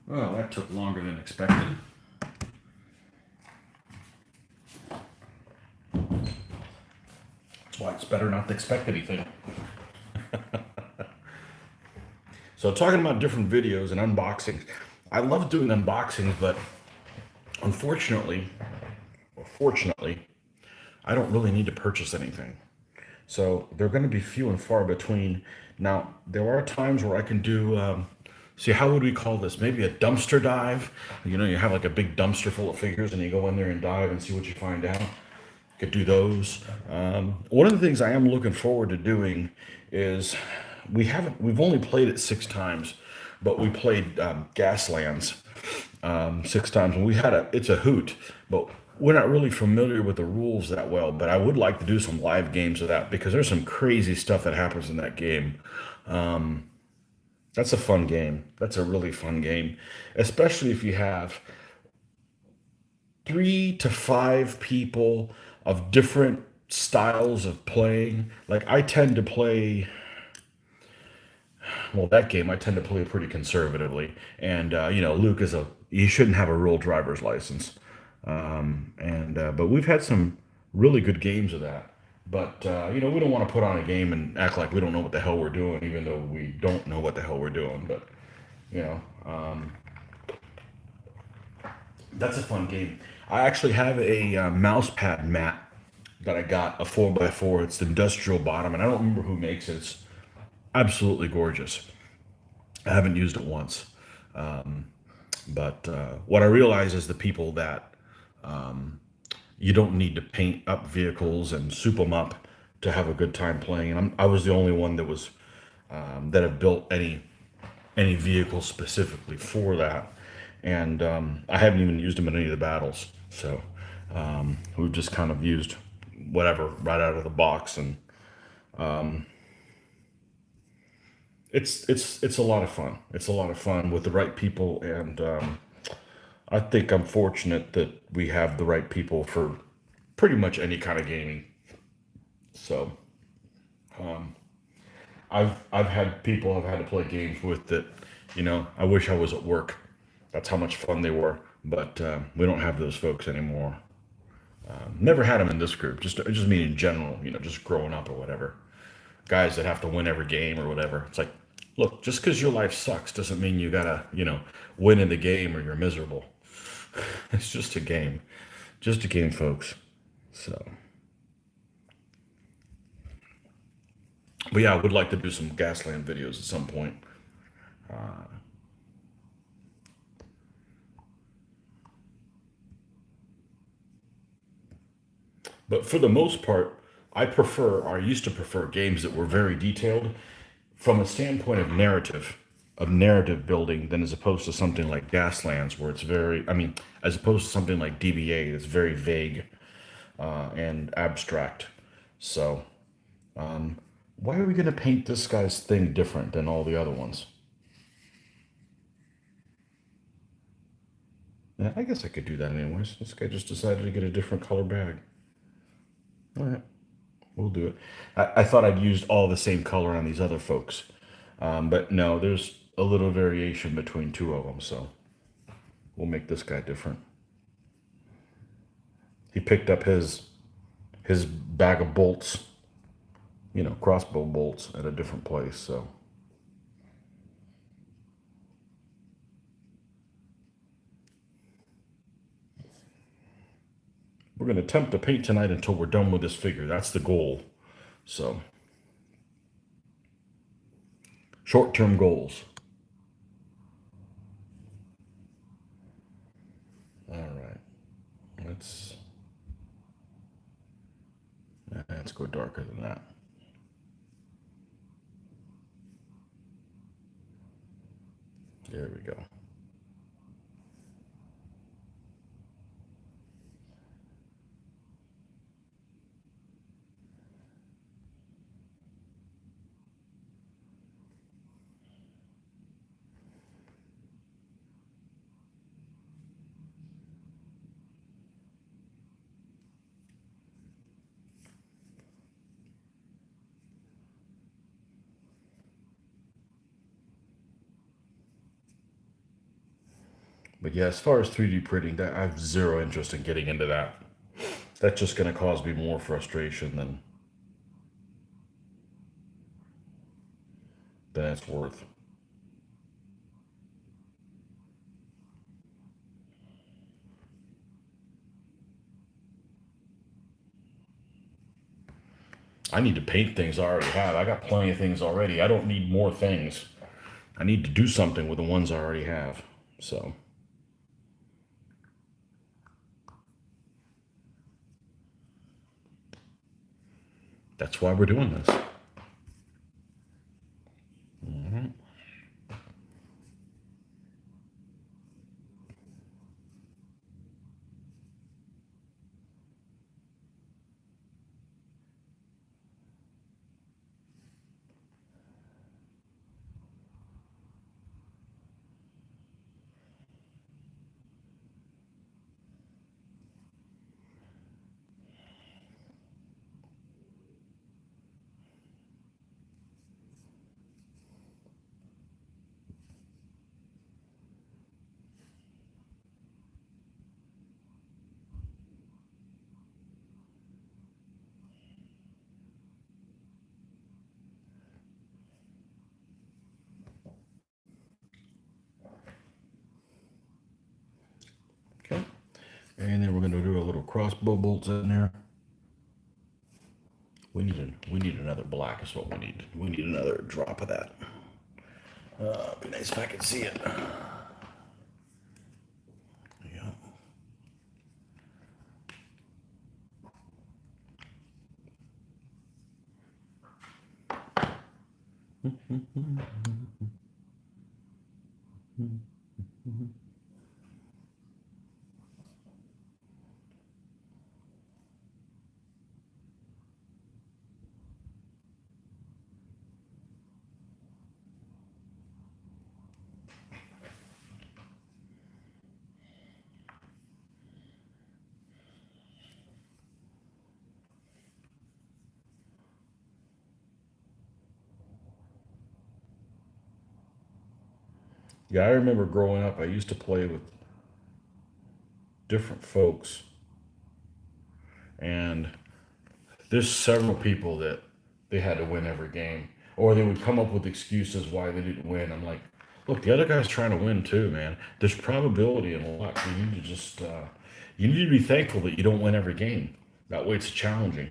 Well, that took longer than expected. That's why it's better not to expect anything. So talking about different videos and unboxings, I love doing unboxings, but unfortunately, or fortunately, I don't really need to purchase anything. So they're going to be few and far between. Now, there are times where I can do, see, how would we call this? Maybe a dumpster dive. You know, you have like a big dumpster full of figures and you go in there and dive and see what you find out. Could do those. One of the things I am looking forward to doing is we've only played it 6 times, but we played Gaslands 6 times, and it's a hoot, but we're not really familiar with the rules that well. But I would like to do some live games of that because there's some crazy stuff that happens in that game. That's a fun game. That's a really fun game, especially if you have 3 to 5 people of different styles of playing. Like I tend to play, well, that game I tend to play pretty conservatively, and Luke he shouldn't have a real driver's license, and but we've had some really good games of that. But we don't want to put on a game and act like we don't know what the hell we're doing, even though we don't know what the hell we're doing. But you know, that's a fun game. I actually have a mouse pad mat that I got, a 4x4. It's the industrial bottom, and I don't remember who makes it. It's absolutely gorgeous. I haven't used it once. But what I realize is the people that you don't need to paint up vehicles and soup them up to have a good time playing. And I was the only one that have built any vehicle specifically for that, and I haven't even used them in any of the battles. So we've just kind of used whatever right out of the box, and it's a lot of fun. It's a lot of fun with the right people, and I think I'm fortunate that we have the right people for pretty much any kind of gaming. So I've had people I've had to play games with that, I wish I was at work. That's how much fun they were. But we don't have those folks anymore. Never had them in this group. Just mean in general. Just growing up or whatever. Guys that have to win every game or whatever. It's like, look, just because your life sucks doesn't mean you gotta, win in the game or you're miserable. It's just a game, folks. So, but yeah, I would like to do some Gasland videos at some point. But for the most part, I used to prefer games that were very detailed from a standpoint of narrative building, than as opposed to something like Gaslands, where as opposed to something like DBA, that's very vague and abstract. So, why are we going to paint this guy's thing different than all the other ones? Yeah, I guess I could do that anyways. This guy just decided to get a different color bag. All right, we'll do it. I thought I'd used all the same color on these other folks, but no, there's a little variation between 2 of them, so we'll make this guy different. He picked up his bag of bolts, crossbow bolts, at a different place, so we're going to attempt to paint tonight until we're done with this figure. That's the goal. So, short-term goals. All right. Let's let's go darker than that. There we go. But yeah, as far as 3D printing, that I have zero interest in getting into that. That's just going to cause me more frustration than it's worth. I need to paint things I already have. I got plenty of things already. I don't need more things. I need to do something with the ones I already have. So that's why we're doing this. Okay. And then we're going to do a little crossbow bolts in there. We need another black is what we need. We need another drop of that. It'd be nice if I could see it. Yeah. Yeah, I remember growing up, I used to play with different folks, and there's several people that they had to win every game, or they would come up with excuses why they didn't win. I'm like, look, the other guy's trying to win too, man. There's probability and luck. You need to just, you need to be thankful that you don't win every game. That way it's challenging.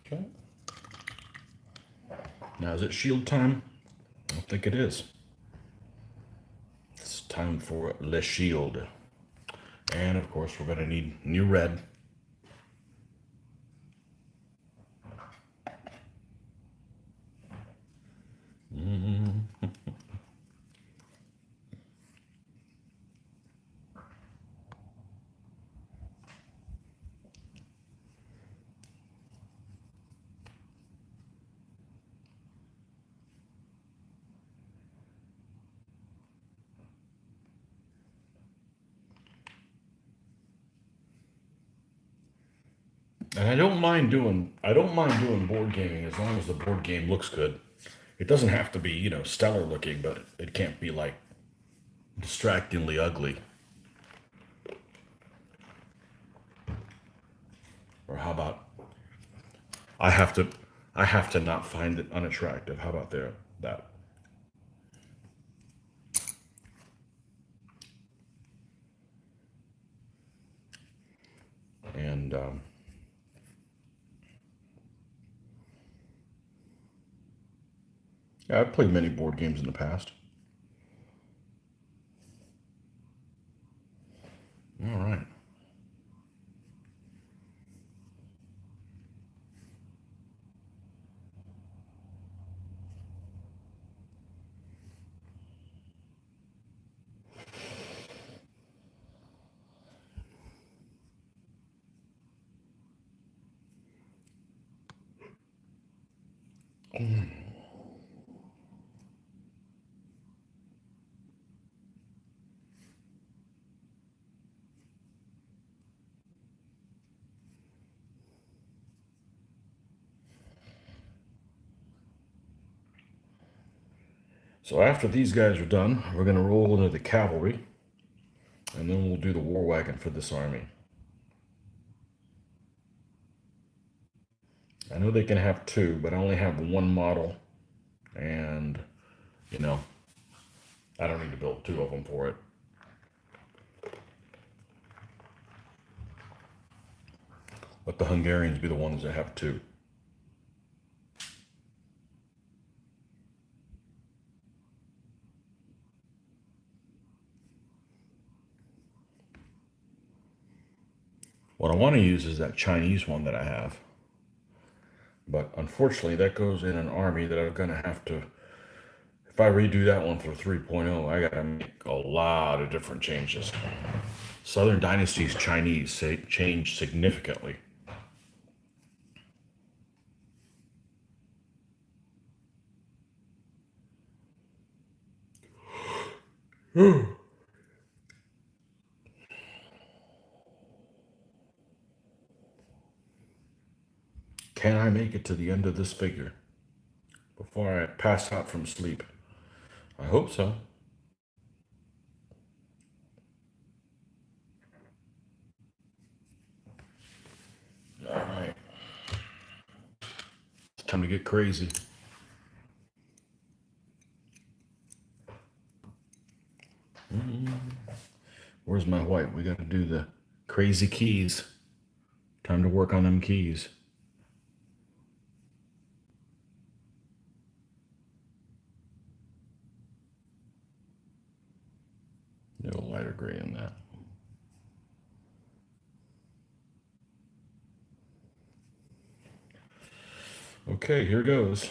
Okay. Now, is it shield time? I don't think it is. It's time for Le Shield. And of course, we're going to need new red. And I don't mind doing board gaming as long as the board game looks good. It doesn't have to be, stellar looking, but it can't be like distractingly ugly. Or how about I have to I have to not find it unattractive. How about that? And Yeah, I've played many board games in the past. All right. So after these guys are done, we're going to roll into the cavalry, and then we'll do the war wagon for this army. I know they can have two, but I only have one model, and, you know, I don't need to build two of them for it. Let the Hungarians be the ones that have two. What I want to use is that Chinese one that I have. But unfortunately, that goes in an army that I'm going to have to, if I redo that one for 3.0, I got to make a lot of different changes. Southern Dynasty's Chinese changed significantly. Can I make it to the end of this figure before I pass out from sleep? I hope so. All right. It's time to get crazy. Where's my white? We got to do the crazy keys. Time to work on them keys. A little lighter gray in that. Okay, here goes.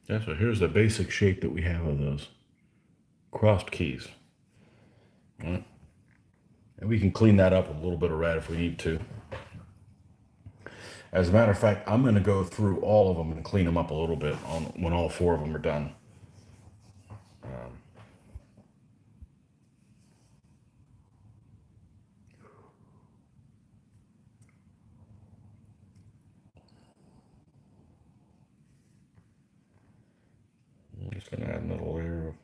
Yeah, so here's the basic shape that we have of those crossed keys. All right. And we can clean that up with a little bit of red if we need to. As a matter of fact, I'm going to go through all of them and clean them up a little bit when all four of them are done. I'm just going to add another layer of.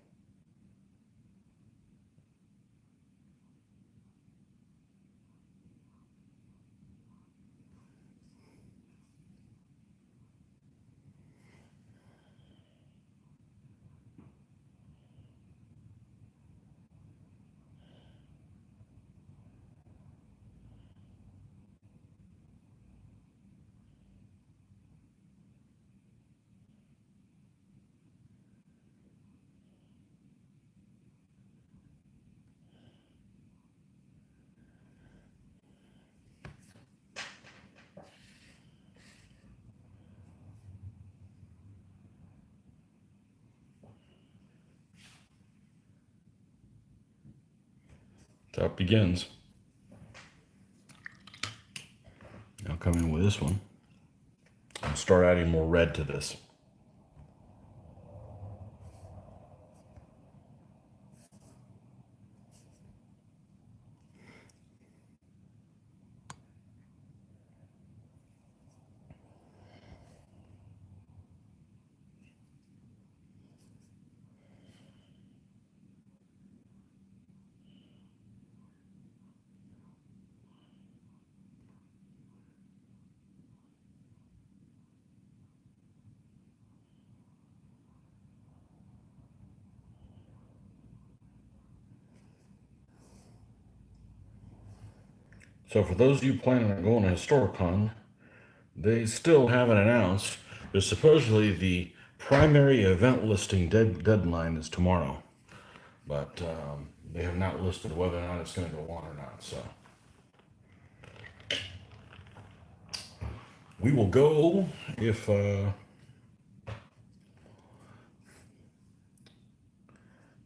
So it begins. I'll come in with this one and start adding more red to this. So for those of you planning on going to Historicon, they still haven't announced. There's supposedly the primary event listing deadline is tomorrow, but they have not listed whether or not it's going to go on or not. So we will go if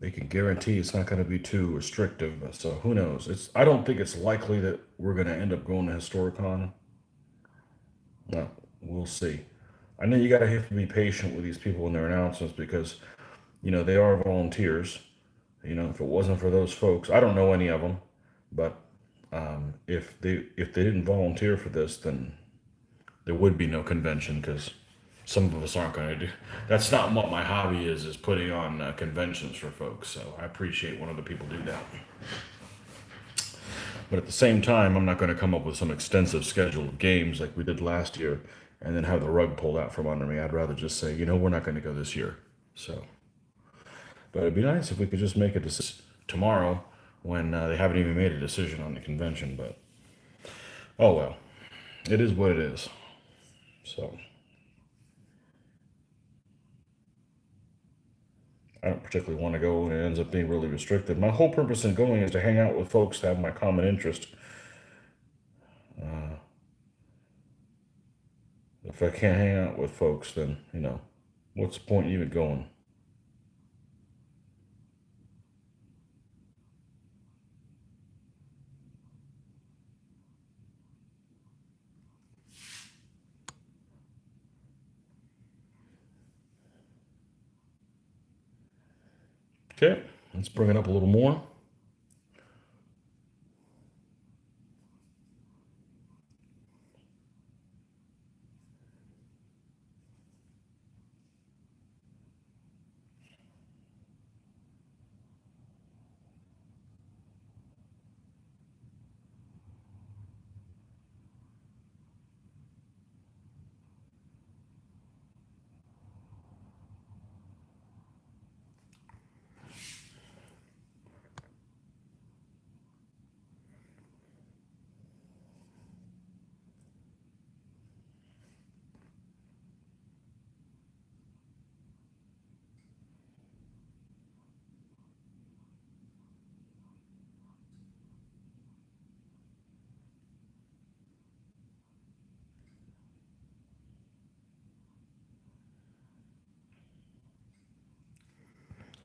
they can guarantee it's not going to be too restrictive. So who knows? I don't think it's likely that we're going to end up going to Historicon. No, we'll see. I know you got to have to be patient with these people and their announcements because, they are volunteers. If it wasn't for those folks, I don't know any of them, but if they didn't volunteer for this, then there would be no convention because some of us aren't going to do. That's not what my hobby is putting on conventions for folks. So I appreciate when other people do that. But at the same time, I'm not going to come up with some extensive schedule of games like we did last year and then have the rug pulled out from under me. I'd rather just say, we're not going to go this year. So, but it'd be nice if we could just make a decision tomorrow when they haven't even made a decision on the convention. But, oh well, it is what it is. So, I don't particularly want to go and it ends up being really restricted. My whole purpose in going is to hang out with folks that have my common interest. If I can't hang out with folks, then, what's the point even going? Okay, let's bring it up a little more.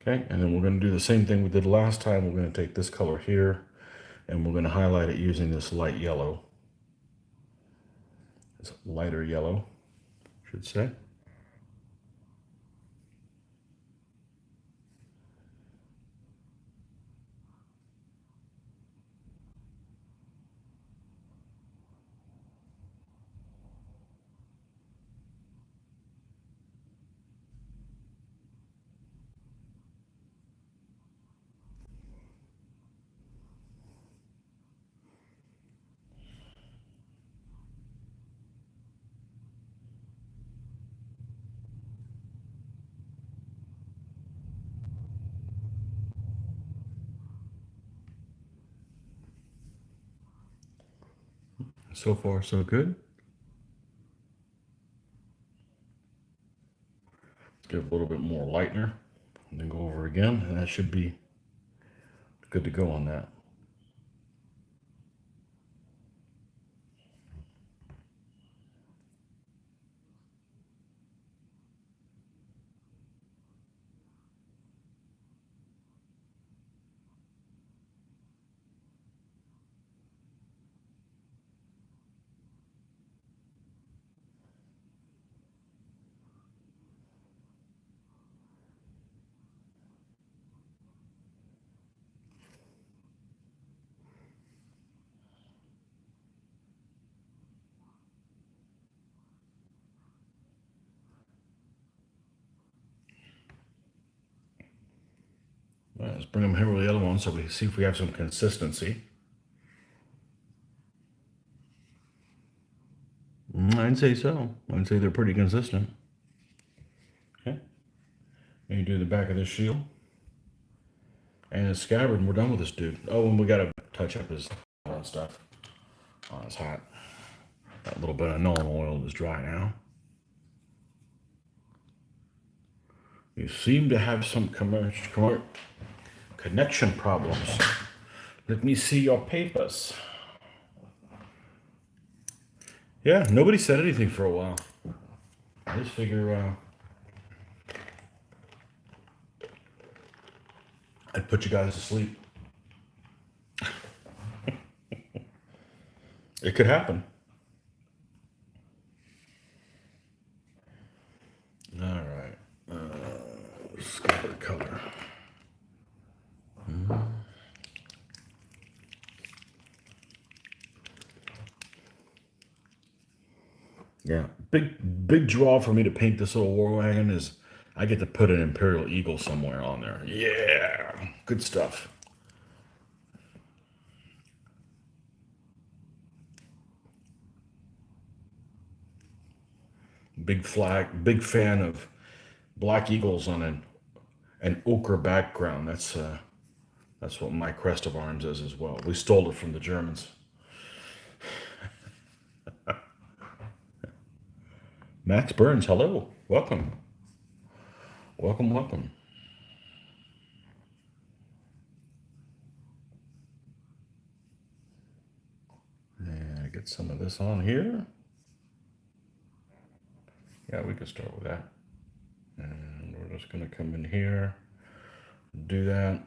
Okay, and then we're going to do the same thing we did last time. We're going to take this color here and we're going to highlight it using this light yellow. This lighter yellow, I should say. So far, so good. Give a little bit more lightener and then go over again, and that should be good to go on that. All right, let's bring them here with the other one so we see if we have some consistency. I'd say so. I'd say they're pretty consistent. Okay. And you do the back of this shield. And his scabbard, and we're done with this dude. Oh, and we gotta touch up his stuff. Oh, it's hot. That little bit of Nolan oil is dry now. You seem to have some connection problems. Let me see your papers. Yeah, nobody said anything for a while. I just figure I'd put you guys to sleep. It could happen. All right. Scatter color. Yeah, big draw for me to paint this little war wagon is I get to put an Imperial Eagle somewhere on there. Yeah, good stuff. Big flag, big fan of black eagles on an ochre background. That's what my crest of arms is as well. We stole it from the Germans. Max Burns, hello, welcome, welcome. And get some of this on here. Yeah, we could start with that. And we're just gonna come in here, do that.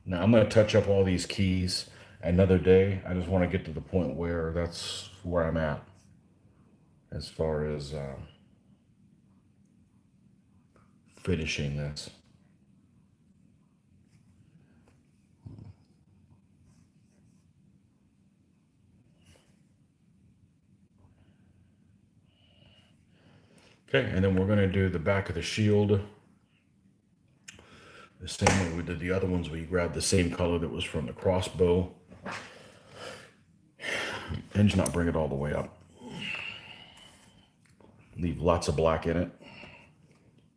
Now I'm gonna touch up all these keys another day. I just want to get to the point where that's where I'm at as far as finishing this. Okay, and then we're gonna do the back of the shield the same way we did the other ones. We grabbed the same color that was from the crossbow and just not bring it all the way up. Leave lots of black in it.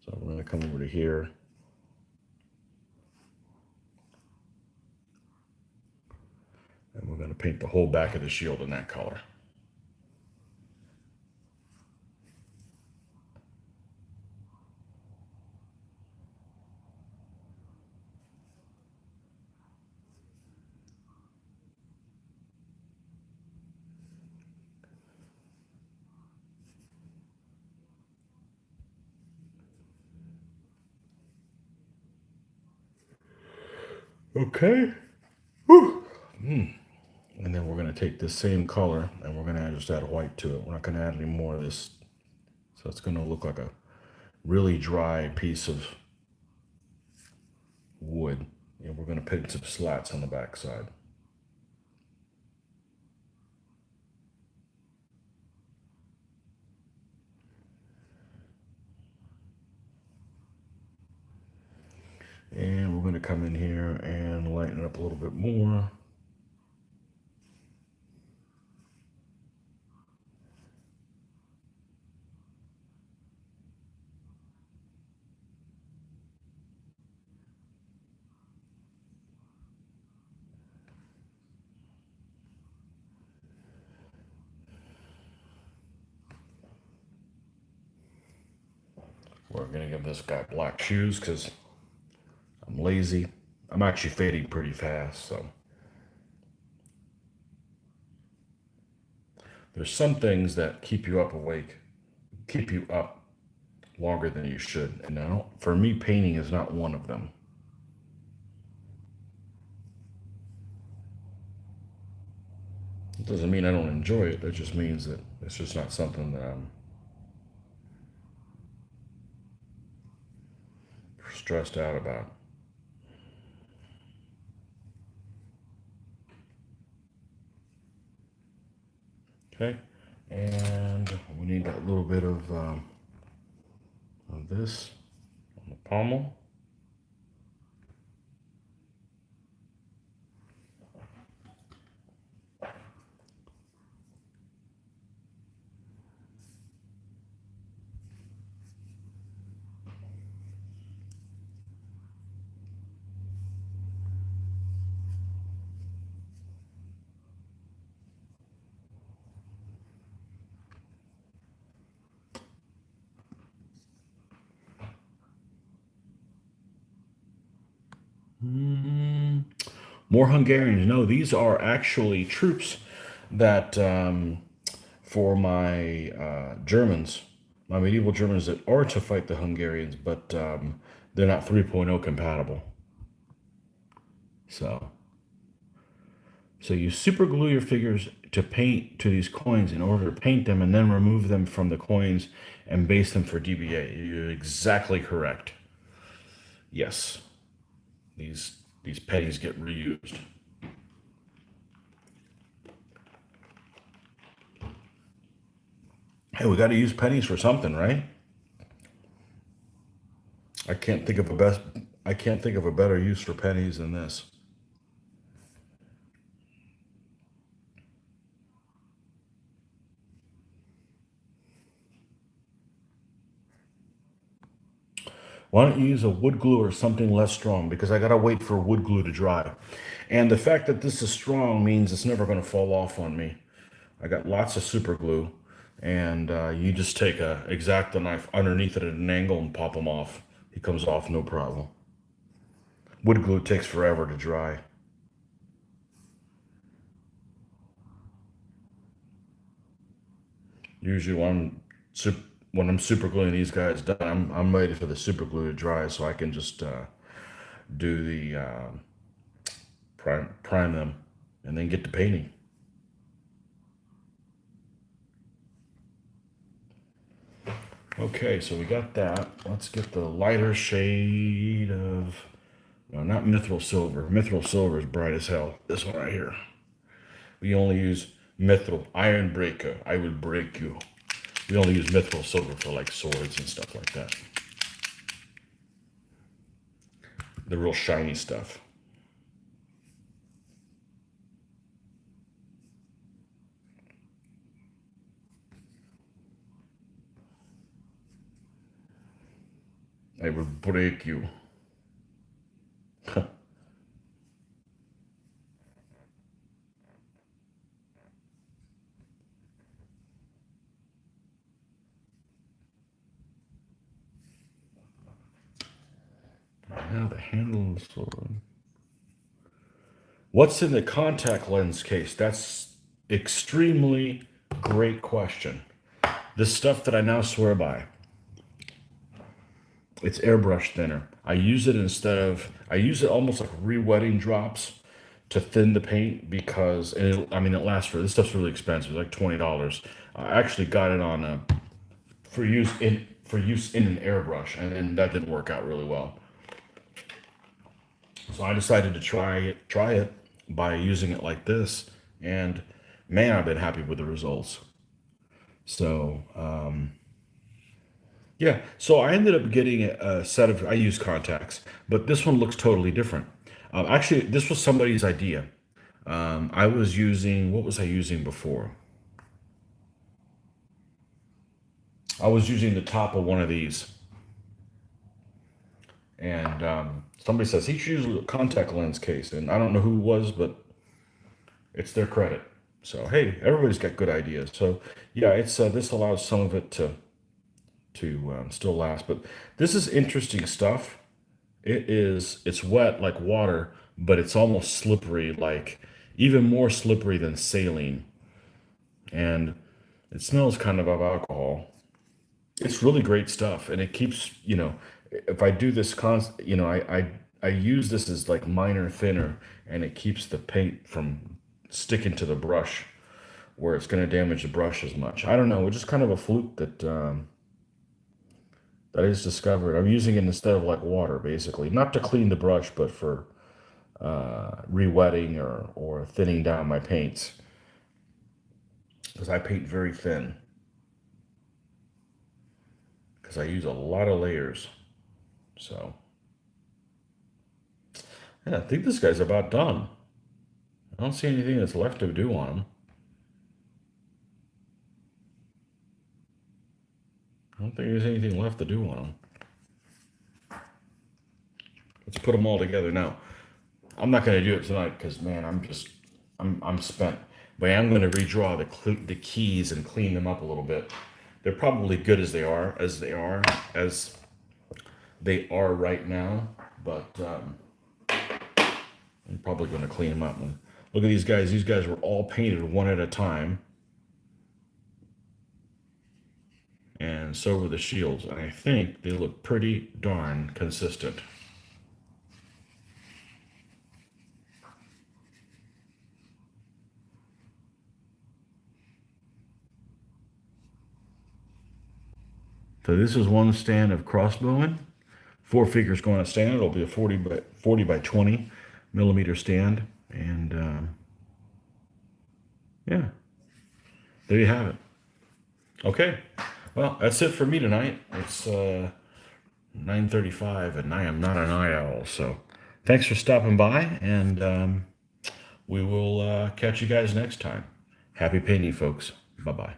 So we're gonna come over to here. And we're gonna paint the whole back of the shield in that color. Okay. Whew. And then we're going to take this same color and we're going to just add white to it. We're not going to add any more of this. So it's going to look like a really dry piece of wood. And we're going to paint some slats on the back side. And we're going to come in here and lighten it up a little bit more. We're going to give this guy black shoes because I'm lazy. I'm actually fading pretty fast, so. There's some things that keep you up awake, keep you up longer than you should. And now, for me, painting is not one of them. It doesn't mean I don't enjoy it. It just means that it's just not something that I'm stressed out about. Okay, and we need that little bit of this on the pommel. More Hungarians. No, these are actually troops that for my Germans, my medieval Germans that are to fight the Hungarians, but they're not 3.0 compatible. So you super glue your figures to paint to these coins in order to paint them and then remove them from the coins and base them for DBA. You're exactly correct. Yes, these pennies get reused. Hey, we got to use pennies for something, right? I can't think of a better use for pennies than this. Why don't you use a wood glue or something less strong? Because I gotta wait for wood glue to dry. And the fact that this is strong means it's never gonna fall off on me. I got lots of super glue, and you just take a X-Acto knife underneath it at an angle and pop them off. It comes off no problem. Wood glue takes forever to dry. Usually when I'm super gluing these guys down, I'm ready for the super glue to dry so I can just do the prime them and then get to painting. Okay, so we got that. Let's get the lighter shade of, no, not mithril silver. Mithril silver is bright as hell. This one right here. We only use mithril, iron breaker. I will break you. We only use mithril silver for like swords and stuff like that. The real shiny stuff. I will break you. Now the handle of the sword. What's in the contact lens case? That's extremely great question. This stuff that I now swear by. It's airbrush thinner. I use it almost like re-wetting drops to thin the paint because, and it lasts this stuff's really expensive, like $20. I actually got it on for use in an airbrush, and that didn't work out really well. So I decided to try it by using it like this, and man, I've been happy with the results. So yeah, so I ended up getting a set of, I use contacts, but this one looks totally different. Actually, this was somebody's idea. I was using, what was I using before? I was using the top of one of these. And somebody says he should use a contact lens case. And I don't know who it was, but it's their credit. So, hey, everybody's got good ideas. So, yeah, it's this allows some of it to still last. But this is interesting stuff. It's wet like water, but it's almost slippery, like even more slippery than saline. And it smells kind of alcohol. It's really great stuff, and it keeps, if I do this I use this as like minor thinner, and it keeps the paint from sticking to the brush where it's going to damage the brush as much. I don't know, it's just kind of a fluke that that I just discovered. I'm using it instead of like water, basically, not to clean the brush, but for re-wetting or thinning down my paints, because I paint very thin. Because I use a lot of layers. So, yeah, I think this guy's about done. I don't see anything that's left to do on him. I don't think there's anything left to do on him. Let's put them all together now. I'm not going to do it tonight because, man, I'm spent. But I'm going to redraw the keys and clean them up a little bit. They're probably good as they are right now. But I'm probably going to clean them up. And look at these guys. These guys were all painted one at a time. And so were the shields. And I think they look pretty darn consistent. So this is one stand of Crossbowmen. 4 figures going on a stand. It'll be a 40 by 20 millimeter stand. And yeah, there you have it. Okay, well, that's it for me tonight. It's 9:35 and I am not an eye owl. So thanks for stopping by, and we will catch you guys next time. Happy painting, folks. Bye-bye.